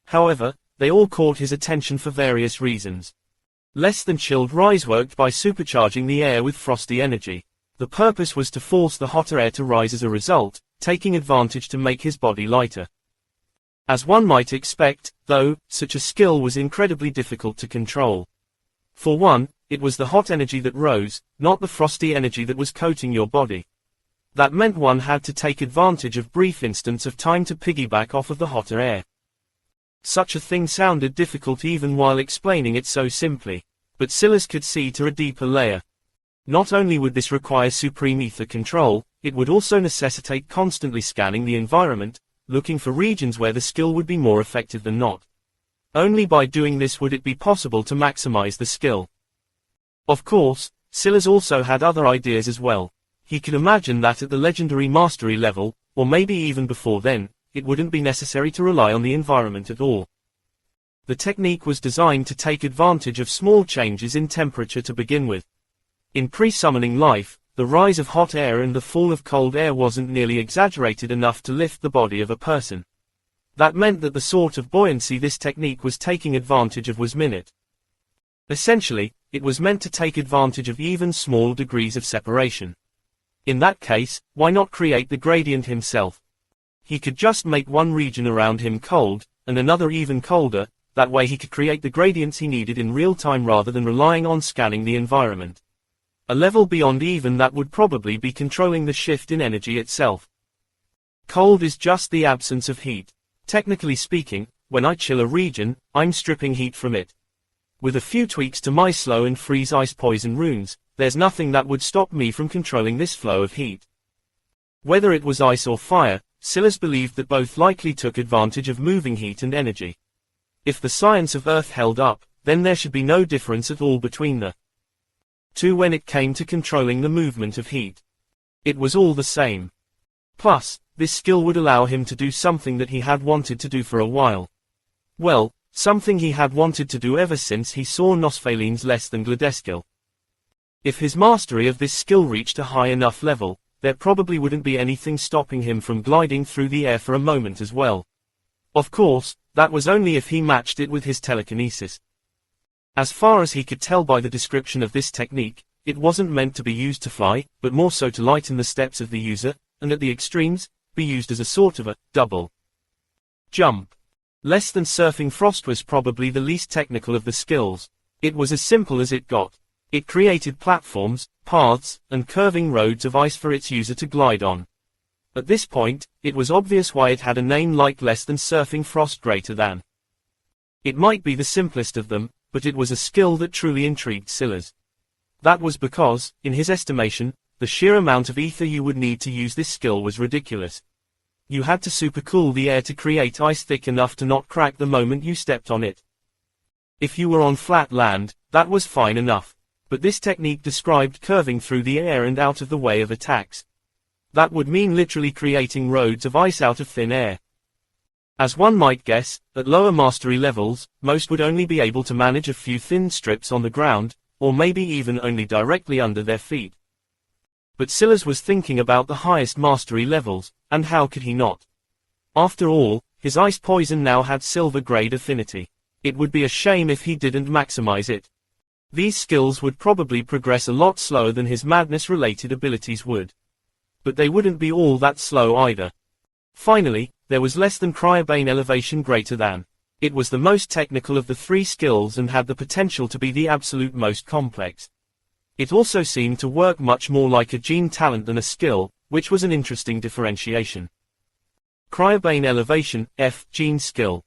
However, they all caught his attention for various reasons. Less than chilled rise worked by supercharging the air with frosty energy. The purpose was to force the hotter air to rise as a result, taking advantage to make his body lighter. As one might expect, though, such a skill was incredibly difficult to control. For one, it was the hot energy that rose, not the frosty energy that was coating your body. That meant one had to take advantage of brief instants of time to piggyback off of the hotter air. Such a thing sounded difficult even while explaining it so simply, but Silas could see to a deeper layer. Not only would this require supreme ether control, it would also necessitate constantly scanning the environment, looking for regions where the skill would be more effective than not. Only by doing this would it be possible to maximize the skill. Of course, Silas also had other ideas as well. He could imagine that at the legendary mastery level, or maybe even before then, it wouldn't be necessary to rely on the environment at all. The technique was designed to take advantage of small changes in temperature to begin with. In pre-summoning life, the rise of hot air and the fall of cold air wasn't nearly exaggerated enough to lift the body of a person. That meant that the sort of buoyancy this technique was taking advantage of was minute. Essentially, it was meant to take advantage of even small degrees of separation. In that case, why not create the gradient himself? He could just make one region around him cold, and another even colder, that way he could create the gradients he needed in real time rather than relying on scanning the environment. A level beyond even that would probably be controlling the shift in energy itself. Cold is just the absence of heat. Technically speaking, when I chill a region, I'm stripping heat from it. With a few tweaks to my slow and freeze ice poison runes, there's nothing that would stop me from controlling this flow of heat. Whether it was ice or fire, Silas believed that both likely took advantage of moving heat and energy. If the science of Earth held up, then there should be no difference at all between the two when it came to controlling the movement of heat. It was all the same. Plus, this skill would allow him to do something that he had wanted to do for a while. Well, something he had wanted to do ever since he saw Nosphaline's less than Gladeskil. If his mastery of this skill reached a high enough level, there probably wouldn't be anything stopping him from gliding through the air for a moment as well. Of course, that was only if he matched it with his telekinesis. As far as he could tell by the description of this technique, it wasn't meant to be used to fly, but more so to lighten the steps of the user, and at the extremes, be used as a sort of a double jump. Less than surfing frost was probably the least technical of the skills. It was as simple as it got. It created platforms, paths, and curving roads of ice for its user to glide on. At this point, it was obvious why it had a name like less than surfing frost greater than. It might be the simplest of them, but it was a skill that truly intrigued Silas. That was because, in his estimation, the sheer amount of ether you would need to use this skill was ridiculous. You had to supercool the air to create ice thick enough to not crack the moment you stepped on it. If you were on flat land, that was fine enough. but this technique described curving through the air and out of the way of attacks. That would mean literally creating roads of ice out of thin air. As one might guess, at lower mastery levels, most would only be able to manage a few thin strips on the ground, or maybe even only directly under their feet. But Silas was thinking about the highest mastery levels, and how could he not? After all, his ice poison now had silver-grade affinity. It would be a shame if he didn't maximize it. These skills would probably progress a lot slower than his madness-related abilities would. But they wouldn't be all that slow either. Finally, there was less than Cryobane elevation greater than. It was the most technical of the three skills and had the potential to be the absolute most complex. It also seemed to work much more like a gene talent than a skill, which was an interesting differentiation. Cryobane elevation, F, gene skill.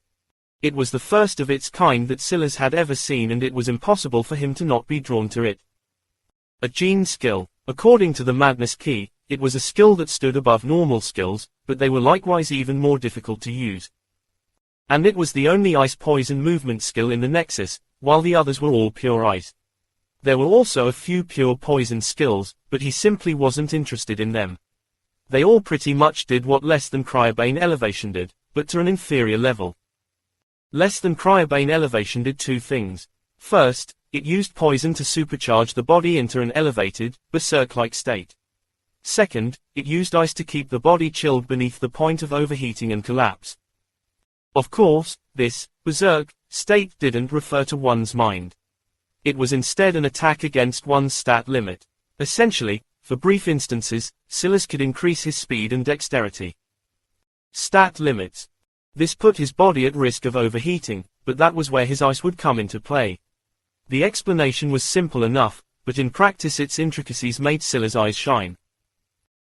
It was the first of its kind that Silas had ever seen, and it was impossible for him to not be drawn to it. A gene skill. According to the Madness Key, it was a skill that stood above normal skills, but they were likewise even more difficult to use. And it was the only ice poison movement skill in the Nexus, while the others were all pure ice. There were also a few pure poison skills, but he simply wasn't interested in them. They all pretty much did what less than Cryobane elevation did, but to an inferior level. Less than Cryobane elevation did two things. First, it used poison to supercharge the body into an elevated, berserk-like state. Second, it used ice to keep the body chilled beneath the point of overheating and collapse. Of course, this berserk state didn't refer to one's mind. It was instead an attack against one's stat limit. Essentially, for brief instances, Silas could increase his speed and dexterity. Stat limits. This put his body at risk of overheating, but that was where his ice would come into play. The explanation was simple enough, but in practice its intricacies made Silas' eyes shine.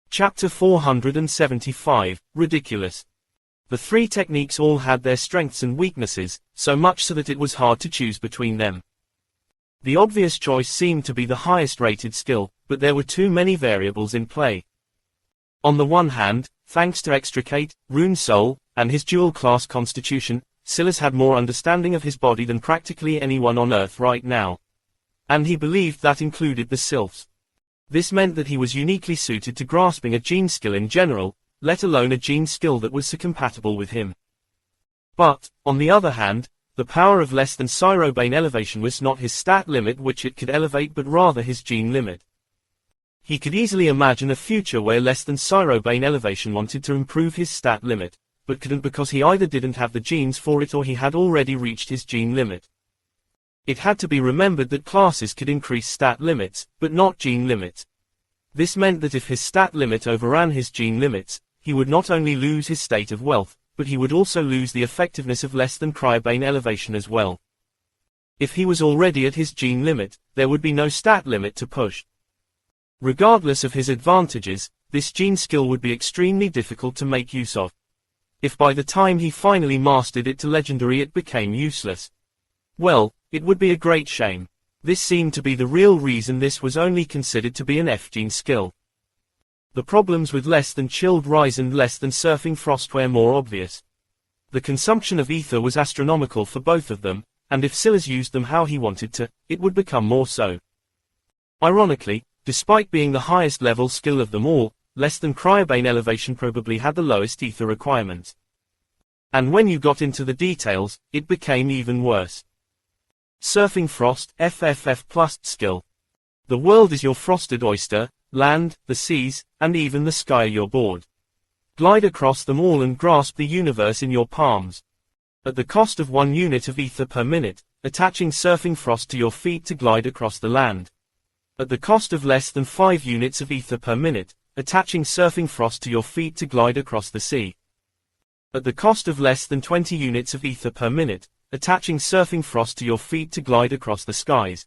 Chapter 475, Ridiculous. The three techniques all had their strengths and weaknesses, so much so that it was hard to choose between them. The obvious choice seemed to be the highest rated skill, but there were too many variables in play. On the one hand, thanks to Extricate, Rune Soul, and his dual-class constitution, Silas had more understanding of his body than practically anyone on Earth right now. And he believed that included the Sylphs. This meant that he was uniquely suited to grasping a gene skill in general, let alone a gene skill that was so compatible with him. But, on the other hand, the power of less than Cryobane elevation was not his stat limit which it could elevate but rather his gene limit. He could easily imagine a future where less than Cryobane elevation wanted to improve his stat limit, but couldn't because he either didn't have the genes for it or he had already reached his gene limit. It had to be remembered that classes could increase stat limits, but not gene limits. This meant that if his stat limit overran his gene limits, he would not only lose his state of wealth, but he would also lose the effectiveness of less than Cryobane elevation as well. If he was already at his gene limit, there would be no stat limit to push. Regardless of his advantages, this gene skill would be extremely difficult to make use of. If by the time he finally mastered it to legendary it became useless, well, it would be a great shame. This seemed to be the real reason this was only considered to be an F-gene skill. The problems with less than chilled rise and less than surfing frost were more obvious. The consumption of ether was astronomical for both of them, and if Silas used them how he wanted to, it would become more so. Ironically, despite being the highest level skill of them all, less than Cryobane elevation probably had the lowest ether requirements. And when you got into the details, it became even worse. Surfing Frost, FFF+ skill. The world is your frosted oyster, land, the seas, and even the sky are your board. Glide across them all and grasp the universe in your palms. At the cost of 1 unit of ether per minute, attaching Surfing Frost to your feet to glide across the land. At the cost of less than 5 units of ether per minute, attaching Surfing Frost to your feet to glide across the sea. At the cost of less than 20 units of ether per minute, attaching Surfing Frost to your feet to glide across the skies.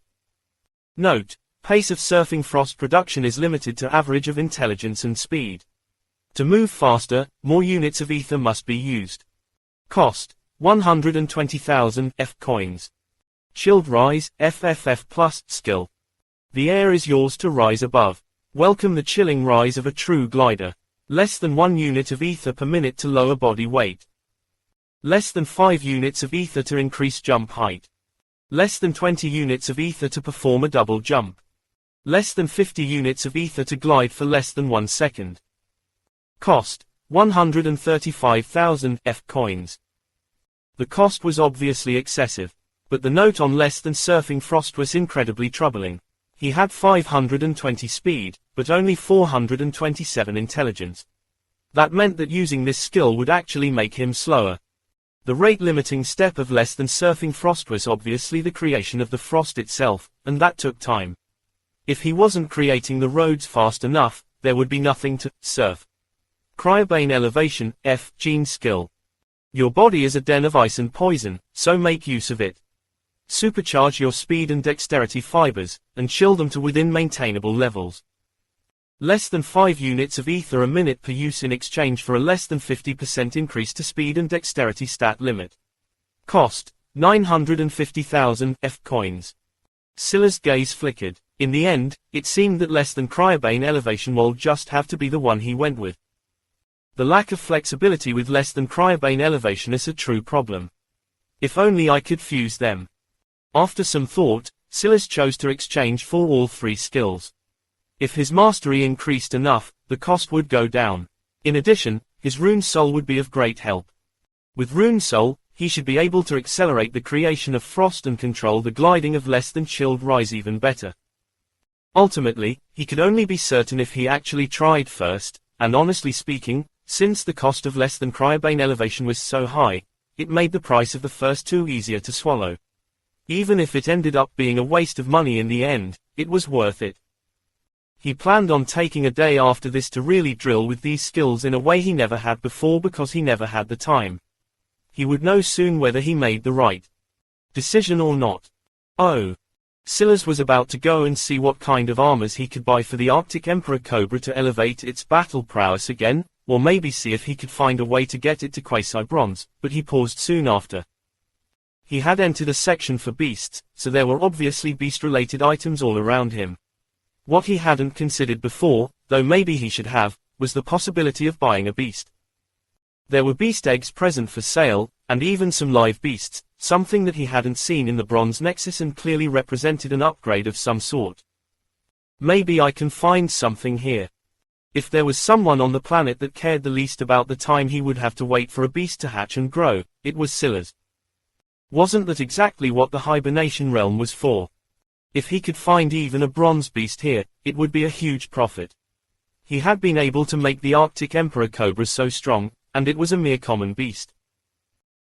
Note: pace of Surfing Frost production is limited to average of intelligence and speed. To move faster, more units of ether must be used. Cost: 120,000 F coins. Chilled Rise, FFF+ skill. The air is yours to rise above. Welcome the chilling rise of a true glider. Less than 1 unit of ether per minute to lower body weight. Less than 5 units of ether to increase jump height. Less than 20 units of ether to perform a double jump. Less than 50 units of ether to glide for less than 1 second. Cost, 135,000 F coins. The cost was obviously excessive, but the note on less than surfing frost was incredibly troubling. He had 520 speed, but only 427 intelligence. That meant that using this skill would actually make him slower. The rate-limiting step of less than surfing frost was obviously the creation of the frost itself, and that took time. If he wasn't creating the roads fast enough, there would be nothing to surf. Cryobane elevation, F, gene skill. Your body is a den of ice and poison, so make use of it. Supercharge your speed and dexterity fibers, and chill them to within maintainable levels. Less than 5 units of ether a minute per use in exchange for a less than 50% increase to speed and dexterity stat limit. Cost, 950,000 F coins. Scylla's gaze flickered. In the end, it seemed that less than cryobane elevation will just have to be the one he went with. The lack of flexibility with less than cryobane elevation is a true problem. If only I could fuse them. After some thought, Scylla chose to exchange for all 3 skills. If his mastery increased enough, the cost would go down. In addition, his rune soul would be of great help. With rune soul, he should be able to accelerate the creation of frost and control the gliding of less than chilled rise even better. Ultimately, he could only be certain if he actually tried first, and honestly speaking, since the cost of less than cryobane elevation was so high, it made the price of the first 2 easier to swallow. Even if it ended up being a waste of money in the end, it was worth it. He planned on taking a day after this to really drill with these skills in a way he never had before because he never had the time. He would know soon whether he made the right decision or not. Oh. Scylla was about to go and see what kind of armors he could buy for the Arctic Emperor Cobra to elevate its battle prowess again, or maybe see if he could find a way to get it to quasi-bronze, but he paused soon after. He had entered a section for beasts, so there were obviously beast-related items all around him. What he hadn't considered before, though maybe he should have, was the possibility of buying a beast. There were beast eggs present for sale, and even some live beasts, something that he hadn't seen in the Bronze Nexus and clearly represented an upgrade of some sort. Maybe I can find something here. If there was someone on the planet that cared the least about the time he would have to wait for a beast to hatch and grow, it was Scylla's. Wasn't that exactly what the hibernation realm was for? If he could find even a bronze beast here, it would be a huge profit. He had been able to make the Arctic Emperor Cobra so strong, and it was a mere common beast.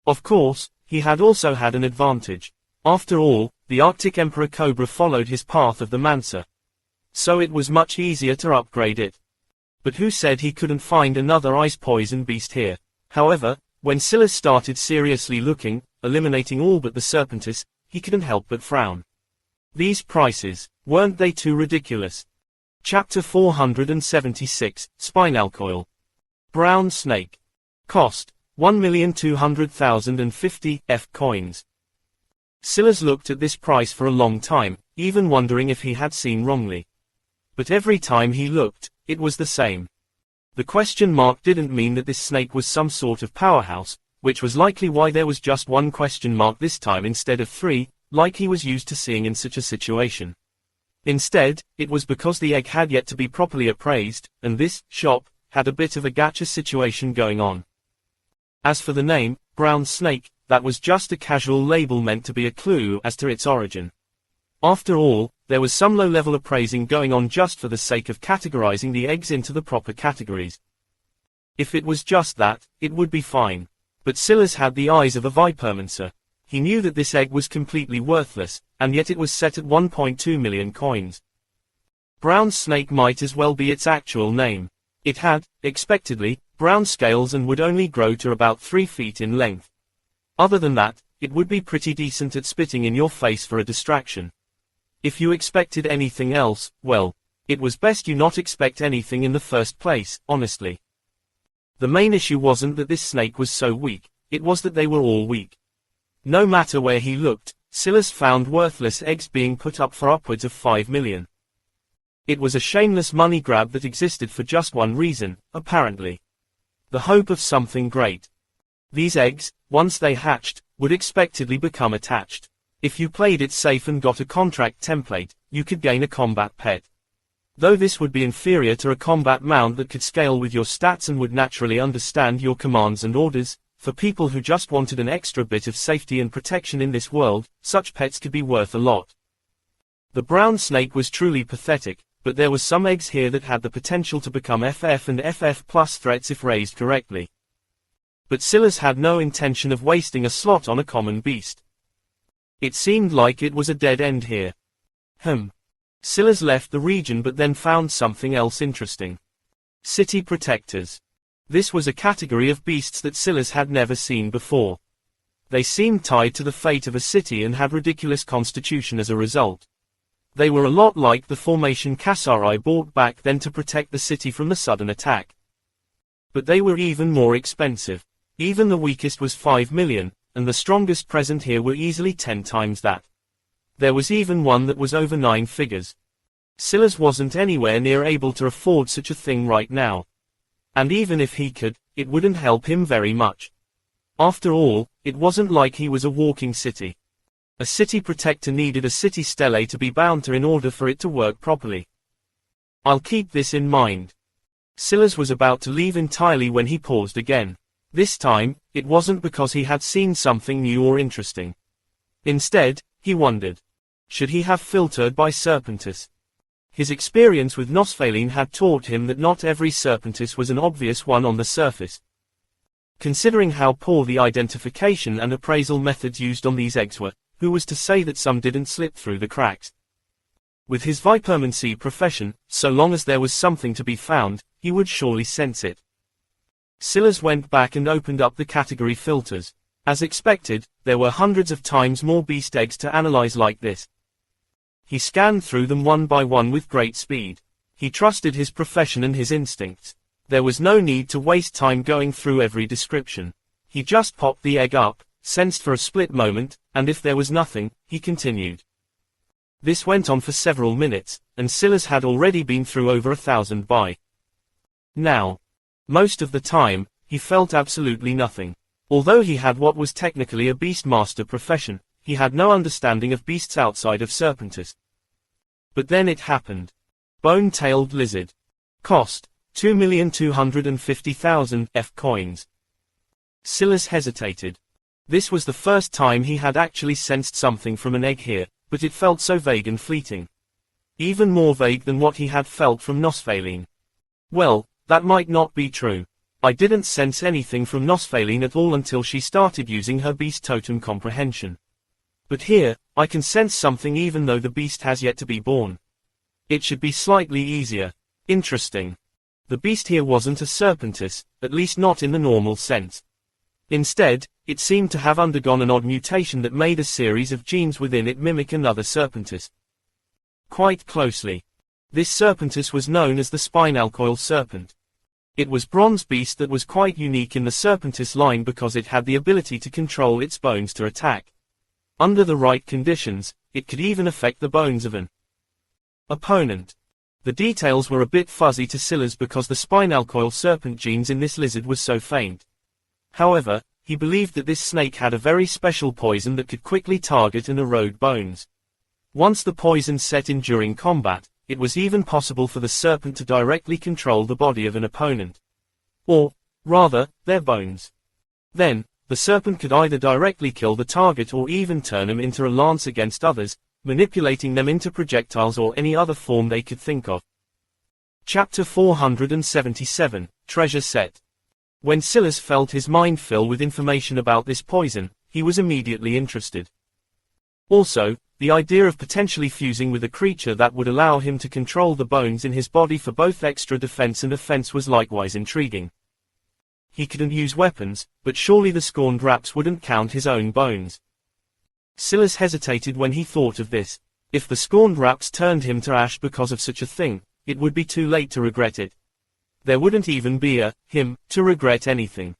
Of course, he had also had an advantage. After all, the Arctic Emperor Cobra followed his path of the Mancer. So it was much easier to upgrade it. But who said he couldn't find another ice poison beast here? However, when Scylla started seriously looking, eliminating all but the Serpentis, he couldn't help but frown. These prices, weren't they too ridiculous? Chapter 476, Spinal Coil. Brown Snake. Cost, 1,200,050 F coins. Scylla looked at this price for a long time, even wondering if he had seen wrongly. But every time he looked, it was the same. The question mark didn't mean that this snake was some sort of powerhouse, which was likely why there was just 1 question mark this time instead of 3, like he was used to seeing in such a situation. Instead, it was because the egg had yet to be properly appraised, and this shop had a bit of a gacha situation going on. As for the name, Brown Snake, that was just a casual label meant to be a clue as to its origin. After all, there was some low-level appraising going on just for the sake of categorizing the eggs into the proper categories. If it was just that, it would be fine. But Scylla's had the eyes of a vipermancer. He knew that this egg was completely worthless, and yet it was set at 1.2 million coins. Brown Snake might as well be its actual name. It had, expectedly, brown scales and would only grow to about 3 feet in length. Other than that, it would be pretty decent at spitting in your face for a distraction. If you expected anything else, well, it was best you not expect anything in the first place, honestly. The main issue wasn't that this snake was so weak, it was that they were all weak. No matter where he looked, Scylla found worthless eggs being put up for upwards of 5 million. It was a shameless money grab that existed for just one reason, apparently. The hope of something great. These eggs, once they hatched, would expectedly become attached. If you played it safe and got a contract template, you could gain a combat pet. Though this would be inferior to a combat mount that could scale with your stats and would naturally understand your commands and orders, for people who just wanted an extra bit of safety and protection in this world, such pets could be worth a lot. The brown snake was truly pathetic, but there were some eggs here that had the potential to become FF and FF plus threats if raised correctly. But Silas had no intention of wasting a slot on a common beast. It seemed like it was a dead end here. Silas left the region but then found something else interesting. City protectors. This was a category of beasts that Silas had never seen before. They seemed tied to the fate of a city and had ridiculous constitution as a result. They were a lot like the formation Kasari bought back then to protect the city from the sudden attack. But they were even more expensive. Even the weakest was 5 million, and the strongest present here were easily 10 times that. There was even one that was over 9 figures. Silas wasn't anywhere near able to afford such a thing right now. And even if he could, it wouldn't help him very much. After all, it wasn't like he was a walking city. A city protector needed a city stele to be bound to in order for it to work properly. I'll keep this in mind. Silas was about to leave entirely when he paused again. This time, it wasn't because he had seen something new or interesting. Instead, he wondered. Should he have filtered by Serpentis? His experience with Nosfaline had taught him that not every Serpentis was an obvious one on the surface. Considering how poor the identification and appraisal methods used on these eggs were, who was to say that some didn't slip through the cracks? With his Vipermancy profession, so long as there was something to be found, he would surely sense it. Silas went back and opened up the category filters. As expected, there were hundreds of times more beast eggs to analyze like this. He scanned through them one by one with great speed. He trusted his profession and his instincts. There was no need to waste time going through every description. He just popped the egg up, sensed for a split moment, and if there was nothing, he continued. This went on for several minutes, and Silas had already been through over 1,000 by now. Most of the time, he felt absolutely nothing. Although he had what was technically a beastmaster profession, he had no understanding of beasts outside of Serpentis. But then it happened. Bone-tailed lizard. Cost, 2,250,000 F coins. Silas hesitated. This was the first time he had actually sensed something from an egg here, but it felt so vague and fleeting. Even more vague than what he had felt from Nosfaline. Well, that might not be true. I didn't sense anything from Nosfaline at all until she started using her beast totem comprehension. But here, I can sense something even though the beast has yet to be born. It should be slightly easier. Interesting. The beast here wasn't a Serpentis, at least not in the normal sense. Instead, it seemed to have undergone an odd mutation that made a series of genes within it mimic another Serpentis. Quite closely. This Serpentis was known as the spinalcoil serpent. It was bronze beast that was quite unique in the Serpentis line because it had the ability to control its bones to attack. Under the right conditions, it could even affect the bones of an opponent. The details were a bit fuzzy to Silas because the spinalcoil serpent genes in this lizard were so faint. However, he believed that this snake had a very special poison that could quickly target and erode bones. Once the poison set in during combat, it was even possible for the serpent to directly control the body of an opponent. Or, rather, their bones. Then, the serpent could either directly kill the target or even turn them into a lance against others, manipulating them into projectiles or any other form they could think of. Chapter 477, Treasure Set. When Silas felt his mind fill with information about this poison, he was immediately interested. Also, the idea of potentially fusing with a creature that would allow him to control the bones in his body for both extra defense and offense was likewise intriguing. He couldn't use weapons, but surely the scorned raps wouldn't count his own bones. Silas hesitated when he thought of this. If the scorned raps turned him to ash because of such a thing, it would be too late to regret it. There wouldn't even be him to regret anything.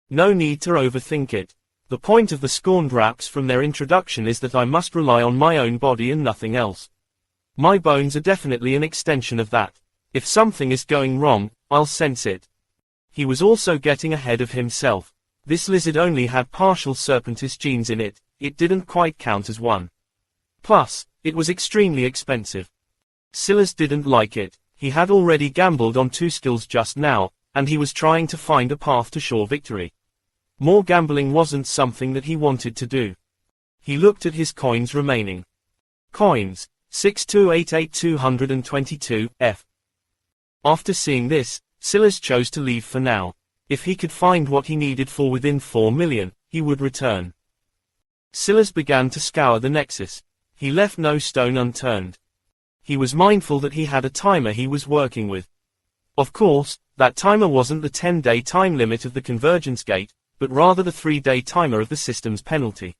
No need to overthink it. The point of the scorned raps from their introduction is that I must rely on my own body and nothing else. My bones are definitely an extension of that. If something is going wrong, I'll sense it. He was also getting ahead of himself. This lizard only had partial Serpentis genes in it. it didn't quite count as one. Plus, it was extremely expensive. Silas didn't like it. He had already gambled on 2 skills just now, and he was trying to find a path to sure victory. More gambling wasn't something that he wanted to do. He looked at his coins remaining. Coins, 6288222, F. After seeing this, Silas chose to leave for now. If he could find what he needed for within 4 million, he would return. Silas began to scour the Nexus. He left no stone unturned. He was mindful that he had a timer he was working with. Of course, that timer wasn't the 10-day time limit of the convergence gate, but rather the 3-day timer of the system's penalty.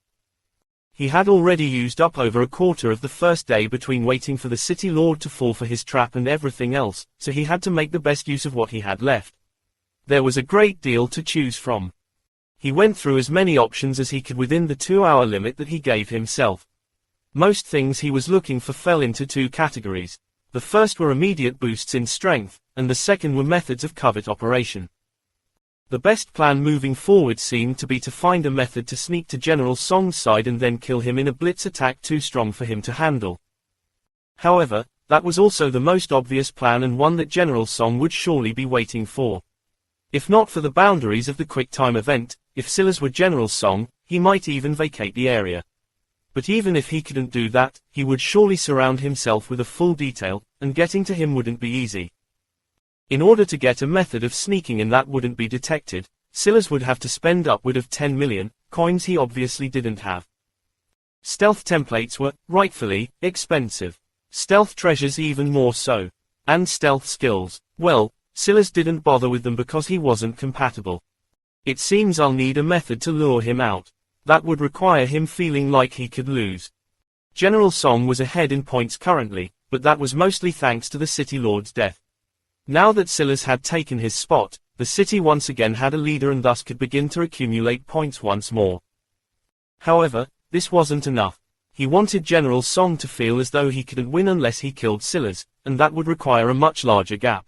He had already used up over a quarter of the first day between waiting for the City Lord to fall for his trap and everything else, so he had to make the best use of what he had left. There was a great deal to choose from. He went through as many options as he could within the 2-hour limit that he gave himself. Most things he was looking for fell into 2 categories. The first were immediate boosts in strength, and the second were methods of covert operation. The best plan moving forward seemed to be to find a method to sneak to General Song's side and then kill him in a blitz attack too strong for him to handle. However, that was also the most obvious plan and one that General Song would surely be waiting for. If not for the boundaries of the quick-time event, if Silas were General Song, he might even vacate the area. But even if he couldn't do that, he would surely surround himself with a full detail, and getting to him wouldn't be easy. In order to get a method of sneaking in that wouldn't be detected, Silas would have to spend upward of 10 million, coins he obviously didn't have. Stealth templates were, rightfully, expensive. Stealth treasures even more so. And stealth skills, well, Silas didn't bother with them because he wasn't compatible. It seems I'll need a method to lure him out. That would require him feeling like he could lose. General Song was ahead in points currently, but that was mostly thanks to the City Lord's death. Now that Silas had taken his spot, the city once again had a leader and thus could begin to accumulate points once more. However, this wasn't enough. He wanted General Song to feel as though he couldn't win unless he killed Silas, and that would require a much larger gap.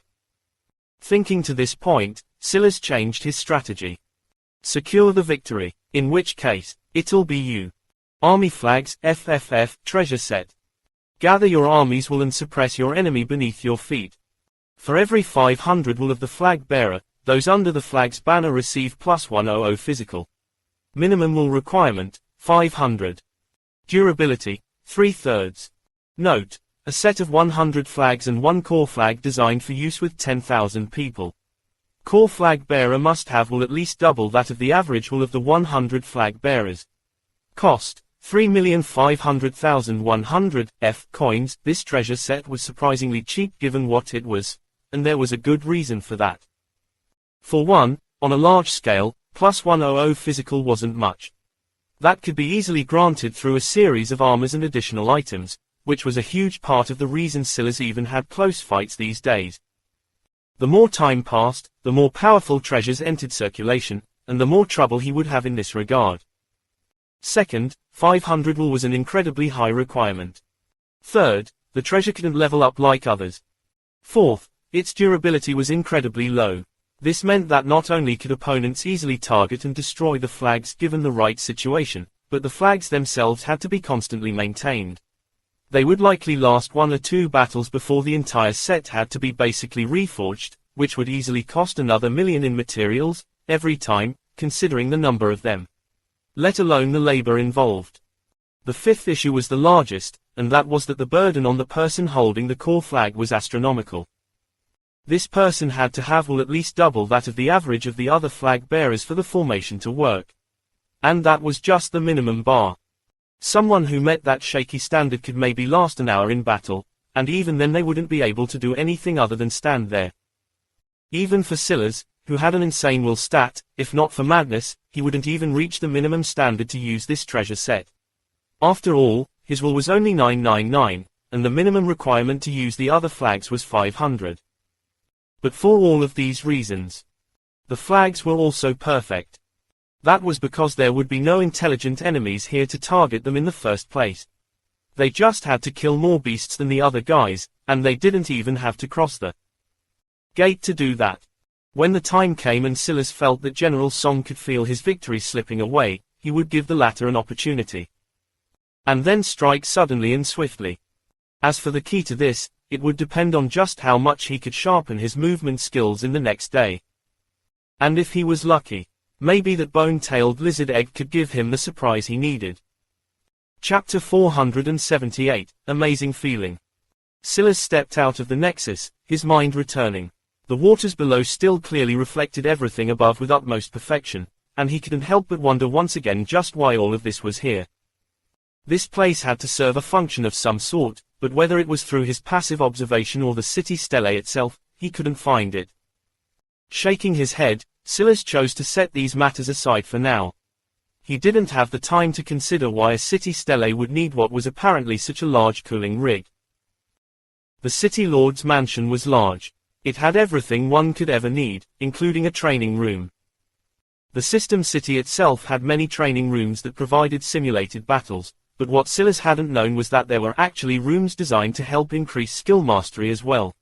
Thinking to this point, Silas changed his strategy. Secure the victory, in which case, it'll be you. Army flags, FFF, treasure set. Gather your armies wool and suppress your enemy beneath your feet. For every 500 wool of the flag bearer, those under the flag's banner receive plus 100 physical. Minimum wool requirement, 500. Durability, 3/3. Note, a set of 100 flags and 1 core flag designed for use with 10,000 people. Core flag bearer must have wool at least double that of the average wool of the 100 flag bearers. Cost, 3,500,100 F coins. This treasure set was surprisingly cheap given what it was, and there was a good reason for that. For one, on a large scale, plus 100 physical wasn't much. That could be easily granted through a series of armors and additional items, which was a huge part of the reason Silas even had close fights these days. The more time passed, the more powerful treasures entered circulation, and the more trouble he would have in this regard. Second, 500 wool was an incredibly high requirement. Third, the treasure couldn't level up like others. Fourth, its durability was incredibly low. This meant that not only could opponents easily target and destroy the flags given the right situation, but the flags themselves had to be constantly maintained. They would likely last 1 or 2 battles before the entire set had to be basically reforged, which would easily cost another million in materials, every time, considering the number of them. Let alone the labor involved. The fifth issue was the largest, and that was that the burden on the person holding the core flag was astronomical. This person had to have wool at least double that of the average of the other flag bearers for the formation to work. And that was just the minimum bar. Someone who met that shaky standard could maybe last an hour in battle, and even then they wouldn't be able to do anything other than stand there. Even for Silas, who had an insane will stat, if not for madness, he wouldn't even reach the minimum standard to use this treasure set. After all, his will was only 999, and the minimum requirement to use the other flags was 500. But for all of these reasons, the flags were also perfect. That was because there would be no intelligent enemies here to target them in the first place. They just had to kill more beasts than the other guys, and they didn't even have to cross the gate to do that. When the time came and Silas felt that General Song could feel his victory slipping away, he would give the latter an opportunity. And then strike suddenly and swiftly. As for the key to this, it would depend on just how much he could sharpen his movement skills in the next day. And if he was lucky, maybe that bone-tailed lizard egg could give him the surprise he needed. Chapter 478, Amazing Feeling. Silas stepped out of the nexus, his mind returning. The waters below still clearly reflected everything above with utmost perfection, and he couldn't help but wonder once again just why all of this was here. This place had to serve a function of some sort, but whether it was through his passive observation or the city stele itself, he couldn't find it. Shaking his head, Silas chose to set these matters aside for now. He didn't have the time to consider why a city stele would need what was apparently such a large cooling rig. The city lord's mansion was large. It had everything one could ever need, including a training room. The system city itself had many training rooms that provided simulated battles, but what Silas hadn't known was that there were actually rooms designed to help increase skill mastery as well.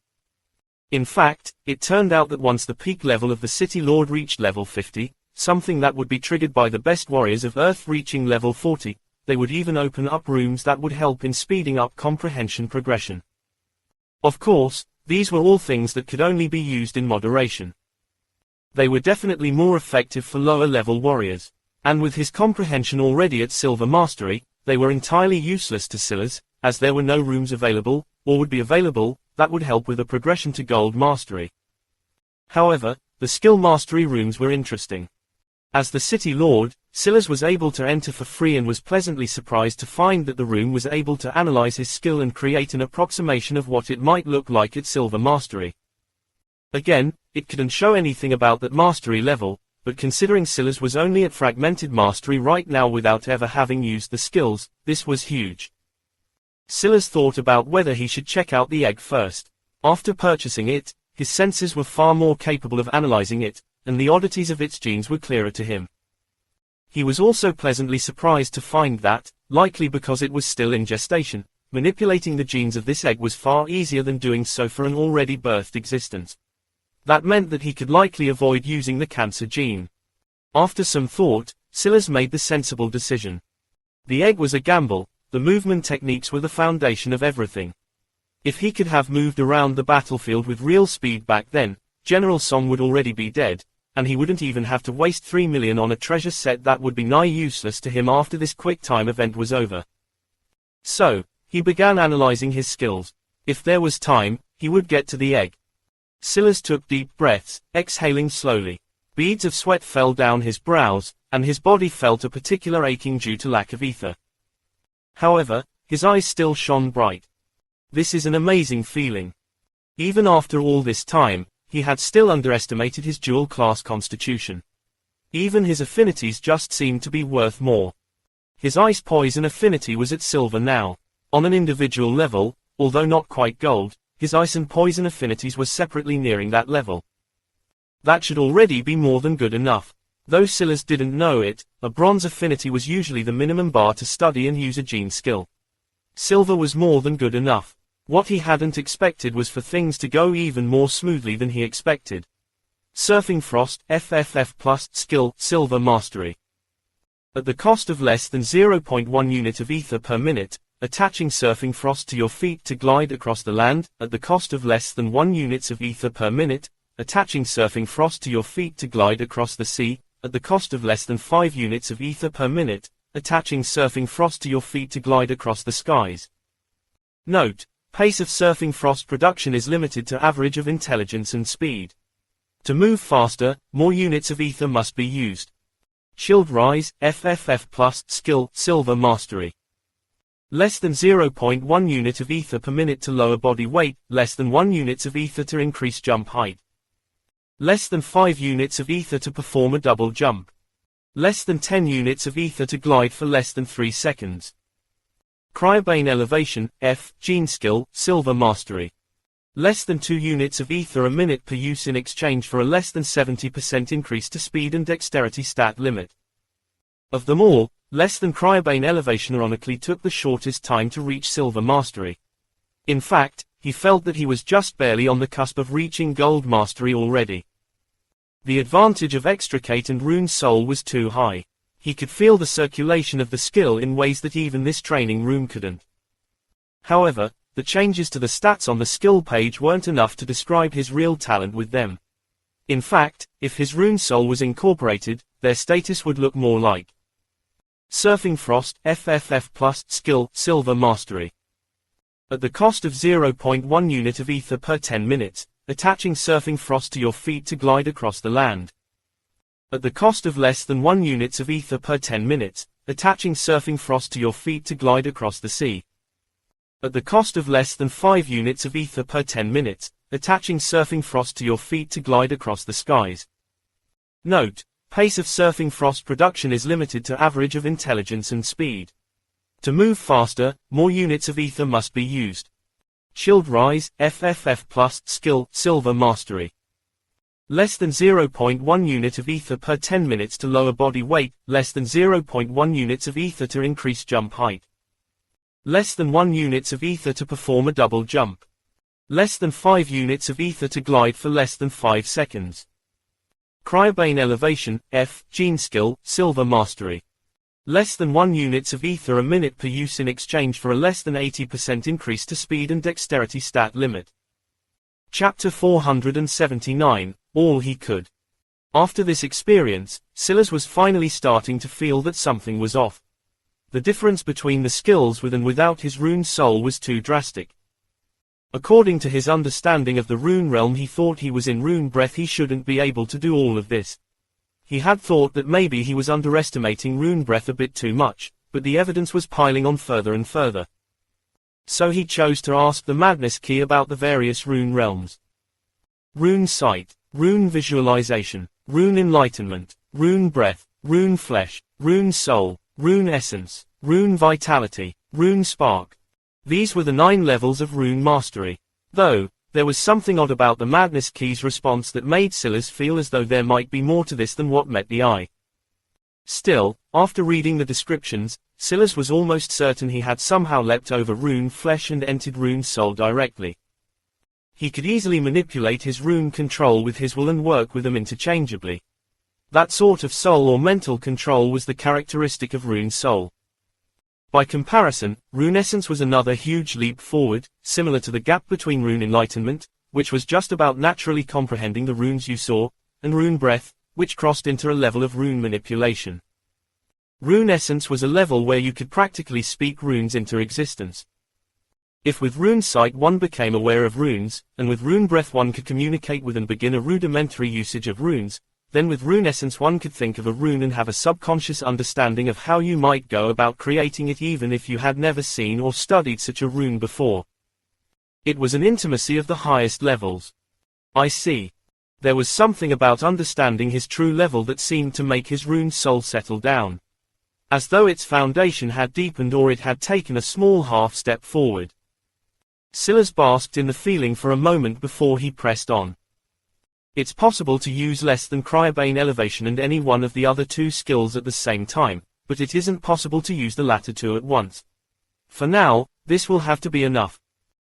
In fact, it turned out that once the peak level of the city lord reached level 50, something that would be triggered by the best warriors of Earth reaching level 40, they would even open up rooms that would help in speeding up comprehension progression. Of course, these were all things that could only be used in moderation. They were definitely more effective for lower-level warriors, and with his comprehension already at silver mastery, they were entirely useless to Silas, as there were no rooms available, or would be available, that would help with a progression to gold mastery. However, the skill mastery rooms were interesting. As the city lord, Silas was able to enter for free and was pleasantly surprised to find that the room was able to analyze his skill and create an approximation of what it might look like at silver mastery. Again, it couldn't show anything about that mastery level, but considering Silas was only at fragmented mastery right now without ever having used the skills, this was huge. Silas thought about whether he should check out the egg first. After purchasing it, his senses were far more capable of analyzing it, and the oddities of its genes were clearer to him. He was also pleasantly surprised to find that, likely because it was still in gestation, manipulating the genes of this egg was far easier than doing so for an already birthed existence. That meant that he could likely avoid using the cancer gene. After some thought, Silas made the sensible decision. The egg was a gamble, the movement techniques were the foundation of everything. If he could have moved around the battlefield with real speed back then, General Song would already be dead, and he wouldn't even have to waste 3 million on a treasure set that would be nigh useless to him after this quick-time event was over. So, he began analyzing his skills. If there was time, he would get to the egg. Silas took deep breaths, exhaling slowly. Beads of sweat fell down his brows, and his body felt a particular aching due to lack of ether. However, his eyes still shone bright. This is an amazing feeling. Even after all this time, he had still underestimated his dual-class constitution. Even his affinities just seemed to be worth more. His ice poison affinity was at silver now. On an individual level, although not quite gold, his ice and poison affinities were separately nearing that level. That should already be more than good enough. Though Silas didn't know it, a bronze affinity was usually the minimum bar to study and use a gene skill. Silver was more than good enough. What he hadn't expected was for things to go even more smoothly than he expected. Surfing Frost, FFF plus, skill, silver mastery. At the cost of less than 0.1 unit of ether per minute, attaching Surfing Frost to your feet to glide across the land, at the cost of less than 1 units of ether per minute, attaching Surfing Frost to your feet to glide across the sea, at the cost of less than 5 units of ether per minute, attaching Surfing Frost to your feet to glide across the skies. Note: pace of Surfing Frost production is limited to average of intelligence and speed. To move faster, more units of ether must be used. Shield Rise, FFF plus, skill, silver mastery. Less than 0.1 unit of ether per minute to lower body weight, less than 1 units of ether to increase jump height. Less than 5 units of ether to perform a double jump. Less than 10 units of ether to glide for less than 3 seconds. Cryobane Elevation, F, Gene Skill, Silver Mastery. Less than 2 units of ether a minute per use in exchange for a less than 70% increase to speed and dexterity stat limit. Of them all, less than Cryobane Elevation ironically took the shortest time to reach Silver Mastery. In fact, he felt that he was just barely on the cusp of reaching Gold Mastery already. The advantage of Extricate and Rune Soul was too high. He could feel the circulation of the skill in ways that even this training room couldn't. However, the changes to the stats on the skill page weren't enough to describe his real talent with them. In fact, if his rune soul was incorporated, their status would look more like Surfing Frost, FFF+, Skill, Silver Mastery. At the cost of 0.1 unit of ether per 10 minutes, attaching Surfing Frost to your feet to glide across the land. At the cost of less than 1 units of ether per 10 minutes, attaching Surfing Frost to your feet to glide across the sea. At the cost of less than 5 units of ether per 10 minutes, attaching Surfing Frost to your feet to glide across the skies. Note: pace of Surfing Frost production is limited to average of intelligence and speed. To move faster, more units of ether must be used. Shield Rise, FFF+, Skill, Silver Mastery. Less than 0.1 unit of ether per 10 minutes to lower body weight, less than 0.1 units of ether to increase jump height. Less than 1 units of ether to perform a double jump. Less than 5 units of ether to glide for less than 5 seconds. Cryobane Elevation, F, Gene Skill, Silver Mastery. Less than 1 units of ether a minute per use in exchange for a less than 80% increase to speed and dexterity stat limit. Chapter 479, All He Could. After this experience, Silas was finally starting to feel that something was off. The difference between the skills with and without his rune soul was too drastic. According to his understanding of the rune realm, he thought he was in rune breath. He shouldn't be able to do all of this. He had thought that maybe he was underestimating rune breath a bit too much, but the evidence was piling on further and further. So he chose to ask the Madness Key about the various rune realms. Rune Sight, Rune Visualization, Rune Enlightenment, Rune Breath, Rune Flesh, Rune Soul, Rune Essence, Rune Vitality, Rune Spark. These were the 9 levels of rune mastery. Though, there was something odd about the Madness Key's response that made Silas feel as though there might be more to this than what met the eye. Still, after reading the descriptions, Silas was almost certain he had somehow leapt over rune flesh and entered rune soul directly. He could easily manipulate his rune control with his will and work with them interchangeably. That sort of soul or mental control was the characteristic of rune soul. By comparison, rune essence was another huge leap forward, similar to the gap between rune enlightenment, which was just about naturally comprehending the runes you saw, and rune breath, which crossed into a level of rune manipulation. Rune essence was a level where you could practically speak runes into existence. If with rune sight one became aware of runes, and with rune breath one could communicate with and begin a rudimentary usage of runes, then with rune essence one could think of a rune and have a subconscious understanding of how you might go about creating it even if you had never seen or studied such a rune before. It was an intimacy of the highest levels. I see. There was something about understanding his true level that seemed to make his rune soul settle down. As though its foundation had deepened or it had taken a small half step forward. Silas basked in the feeling for a moment before he pressed on. It's possible to use less than Cryobane Elevation and any one of the other 2 skills at the same time, but it isn't possible to use the latter 2 at once. For now, this will have to be enough.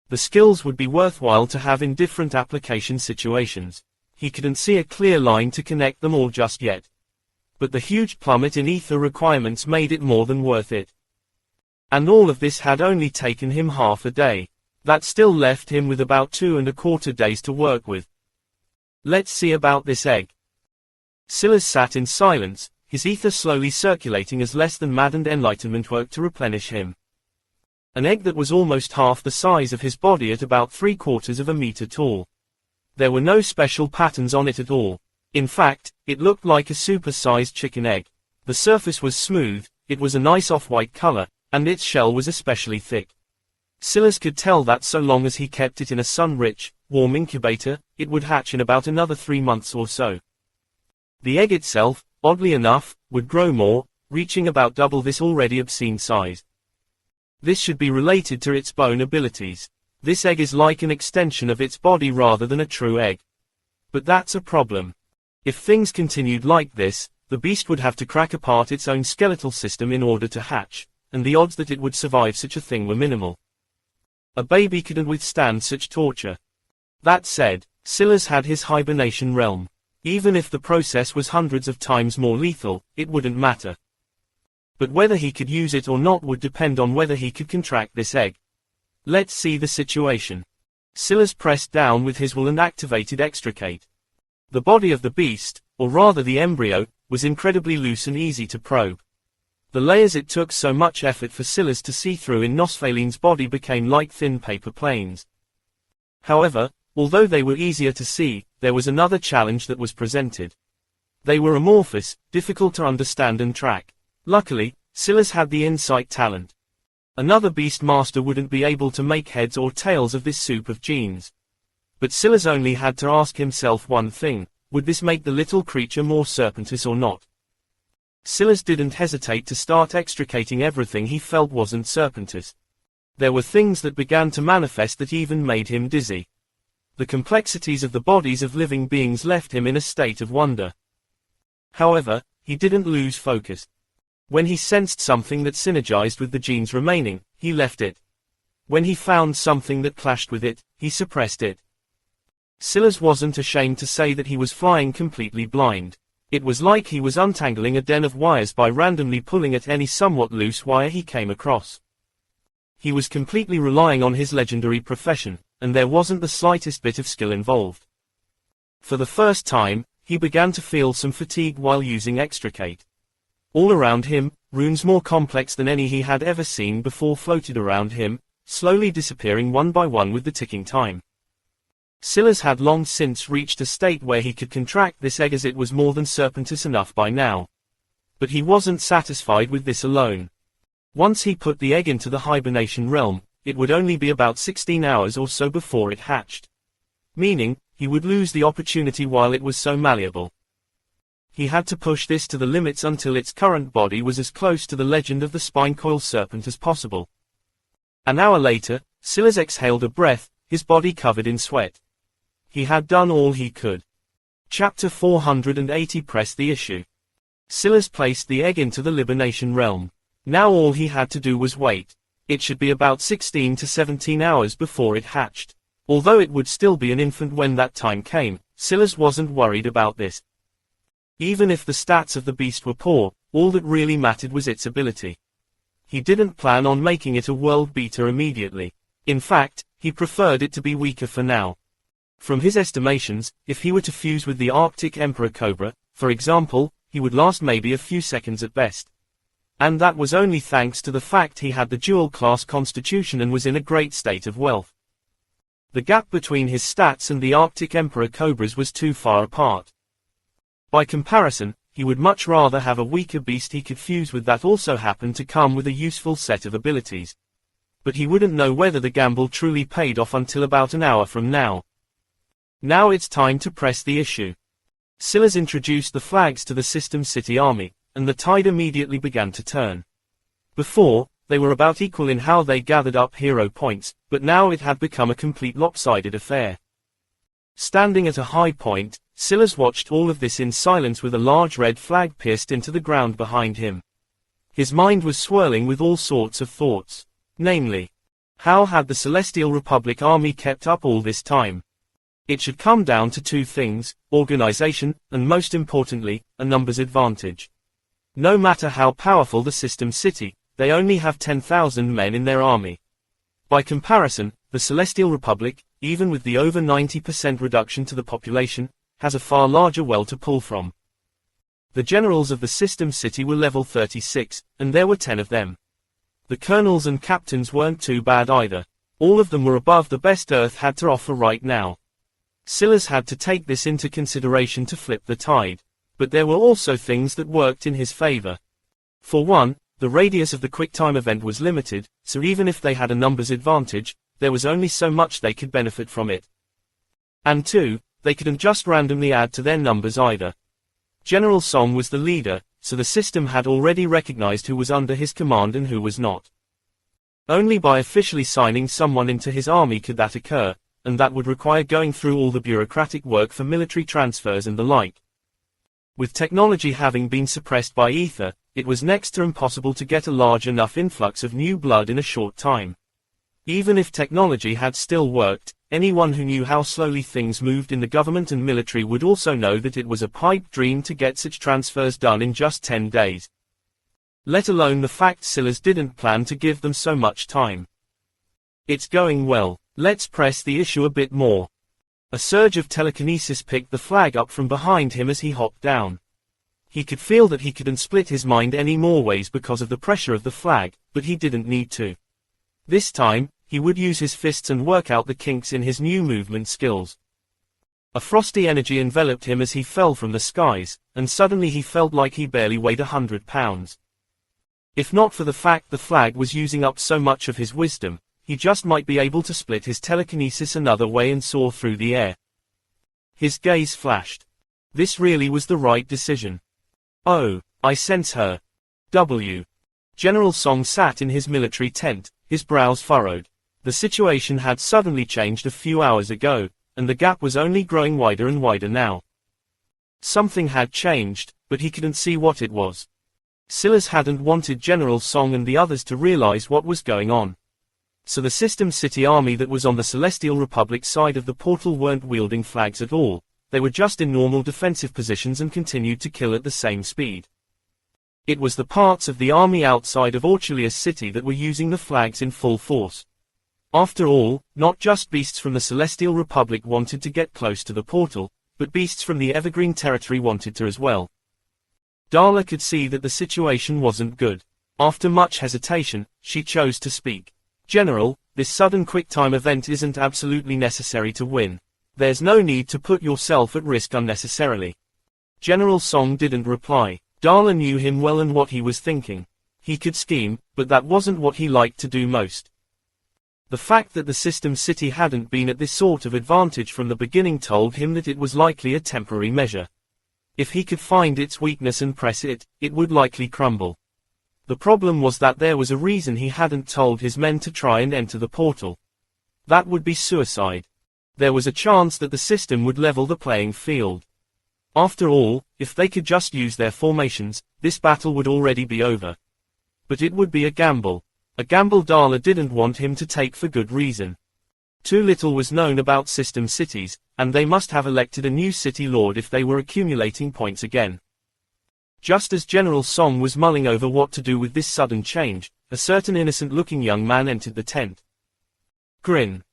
The skills would be worthwhile to have in different application situations. He couldn't see a clear line to connect them all just yet. But the huge plummet in ether requirements made it more than worth it. And all of this had only taken him half a day. That still left him with about 2¼ days to work with. Let's see about this egg. Silas sat in silence, his ether slowly circulating as less than mad and enlightenment worked to replenish him. An egg that was almost half the size of his body at about 3/4 of a meter tall. There were no special patterns on it at all. In fact, it looked like a super-sized chicken egg. The surface was smooth, it was a nice off-white color, and its shell was especially thick. Silas could tell that so long as he kept it in a sun-rich, warm incubator, it would hatch in about another 3 months or so. The egg itself, oddly enough, would grow more, reaching about double this already obscene size. This should be related to its bone abilities. This egg is like an extension of its body rather than a true egg. But that's a problem. If things continued like this, the beast would have to crack apart its own skeletal system in order to hatch, and the odds that it would survive such a thing were minimal. A baby couldn't withstand such torture. That said, Silas had his hibernation realm. Even if the process was hundreds of times more lethal, it wouldn't matter. But whether he could use it or not would depend on whether he could contract this egg. Let's see the situation. Silas pressed down with his will and activated extricate. The body of the beast, or rather the embryo, was incredibly loose and easy to probe. The layers it took so much effort for Silas to see through in Nosphaline's body became like thin paper planes. However, although they were easier to see, there was another challenge that was presented. They were amorphous, difficult to understand and track. Luckily, Silas had the insight talent. Another beast master wouldn't be able to make heads or tails of this soup of genes. But Silas only had to ask himself one thing: would this make the little creature more serpentous or not? Silas didn't hesitate to start extricating everything he felt wasn't serpentous. There were things that began to manifest that even made him dizzy. The complexities of the bodies of living beings left him in a state of wonder. However, he didn't lose focus. When he sensed something that synergized with the genes remaining, he left it. When he found something that clashed with it, he suppressed it. Silas wasn't ashamed to say that he was flying completely blind. It was like he was untangling a den of wires by randomly pulling at any somewhat loose wire he came across. He was completely relying on his legendary profession, and there wasn't the slightest bit of skill involved. For the first time, he began to feel some fatigue while using extricate. All around him, runes more complex than any he had ever seen before floated around him, slowly disappearing one by one with the ticking time. Silas had long since reached a state where he could contract this egg as it was more than serpentous enough by now. But he wasn't satisfied with this alone. Once he put the egg into the hibernation realm, it would only be about 16 hours or so before it hatched. Meaning, he would lose the opportunity while it was so malleable. He had to push this to the limits until its current body was as close to the legend of the spine-coil serpent as possible. An hour later, Silas exhaled a breath, his body covered in sweat. He had done all he could. Chapter 480. Press the issue. Silas placed the egg into the libernation realm. Now all he had to do was wait. It should be about 16 to 17 hours before it hatched. Although it would still be an infant when that time came, Silas wasn't worried about this. Even if the stats of the beast were poor, all that really mattered was its ability. He didn't plan on making it a world beater immediately. In fact, he preferred it to be weaker for now. From his estimations, if he were to fuse with the Arctic Emperor Cobra, for example, he would last maybe a few seconds at best. And that was only thanks to the fact he had the dual-class constitution and was in a great state of wealth. The gap between his stats and the Arctic Emperor Cobra's was too far apart. By comparison, he would much rather have a weaker beast he could fuse with that also happened to come with a useful set of abilities. But he wouldn't know whether the gamble truly paid off until about an hour from now. Now it's time to press the issue. Silas introduced the flags to the System City army, and the tide immediately began to turn. Before, they were about equal in how they gathered up hero points, but now it had become a complete lopsided affair. Standing at a high point, Silas watched all of this in silence with a large red flag pierced into the ground behind him. His mind was swirling with all sorts of thoughts. Namely, how had the Celestial Republic army kept up all this time? It should come down to two things: organization, and most importantly, a numbers advantage. No matter how powerful the System City, they only have 10,000 men in their army. By comparison, the Celestial Republic, even with the over 90% reduction to the population, has a far larger well to pull from. The generals of the System City were level 36, and there were 10 of them. The colonels and captains weren't too bad either. All of them were above the best Earth had to offer right now. Silas had to take this into consideration to flip the tide. But there were also things that worked in his favor. For one, the radius of the QuickTime event was limited, so even if they had a numbers advantage, there was only so much they could benefit from it. And two, they couldn't just randomly add to their numbers either. General Song was the leader, so the system had already recognized who was under his command and who was not. Only by officially signing someone into his army could that occur, and that would require going through all the bureaucratic work for military transfers and the like. With technology having been suppressed by ether, it was next to impossible to get a large enough influx of new blood in a short time. Even if technology had still worked, anyone who knew how slowly things moved in the government and military would also know that it was a pipe dream to get such transfers done in just 10 days. Let alone the fact Silas didn't plan to give them so much time. It's going well. Let's press the issue a bit more. A surge of telekinesis picked the flag up from behind him as he hopped down. He could feel that he couldn't split his mind any more ways because of the pressure of the flag, but he didn't need to. This time, he would use his fists and work out the kinks in his new movement skills. A frosty energy enveloped him as he fell from the skies, and suddenly he felt like he barely weighed 100 pounds. If not for the fact the flag was using up so much of his wisdom, he just might be able to split his telekinesis another way and soar through the air. His gaze flashed. This really was the right decision. Oh, I sense her. General Song sat in his military tent, his brows furrowed. The situation had suddenly changed a few hours ago, and the gap was only growing wider and wider now. Something had changed, but he couldn't see what it was. Silas hadn't wanted General Song and the others to realize what was going on. So the System City army that was on the Celestial Republic side of the portal weren't wielding flags at all, they were just in normal defensive positions and continued to kill at the same speed. It was the parts of the army outside of Orchulius City that were using the flags in full force. After all, not just beasts from the Celestial Republic wanted to get close to the portal, but beasts from the Evergreen territory wanted to as well. Darla could see that the situation wasn't good. After much hesitation, she chose to speak. General, this sudden quick-time event isn't absolutely necessary to win. There's no need to put yourself at risk unnecessarily. General Song didn't reply. Darla knew him well and what he was thinking. He could scheme, but that wasn't what he liked to do most. The fact that the System City hadn't been at this sort of advantage from the beginning told him that it was likely a temporary measure. If he could find its weakness and press it, it would likely crumble. The problem was that there was a reason he hadn't told his men to try and enter the portal. That would be suicide. There was a chance that the system would level the playing field. After all, if they could just use their formations, this battle would already be over. But it would be a gamble Darla didn't want him to take for good reason. Too little was known about system cities, and they must have elected a new city lord if they were accumulating points again. Just as General Song was mulling over what to do with this sudden change, a certain innocent-looking young man entered the tent. Grin.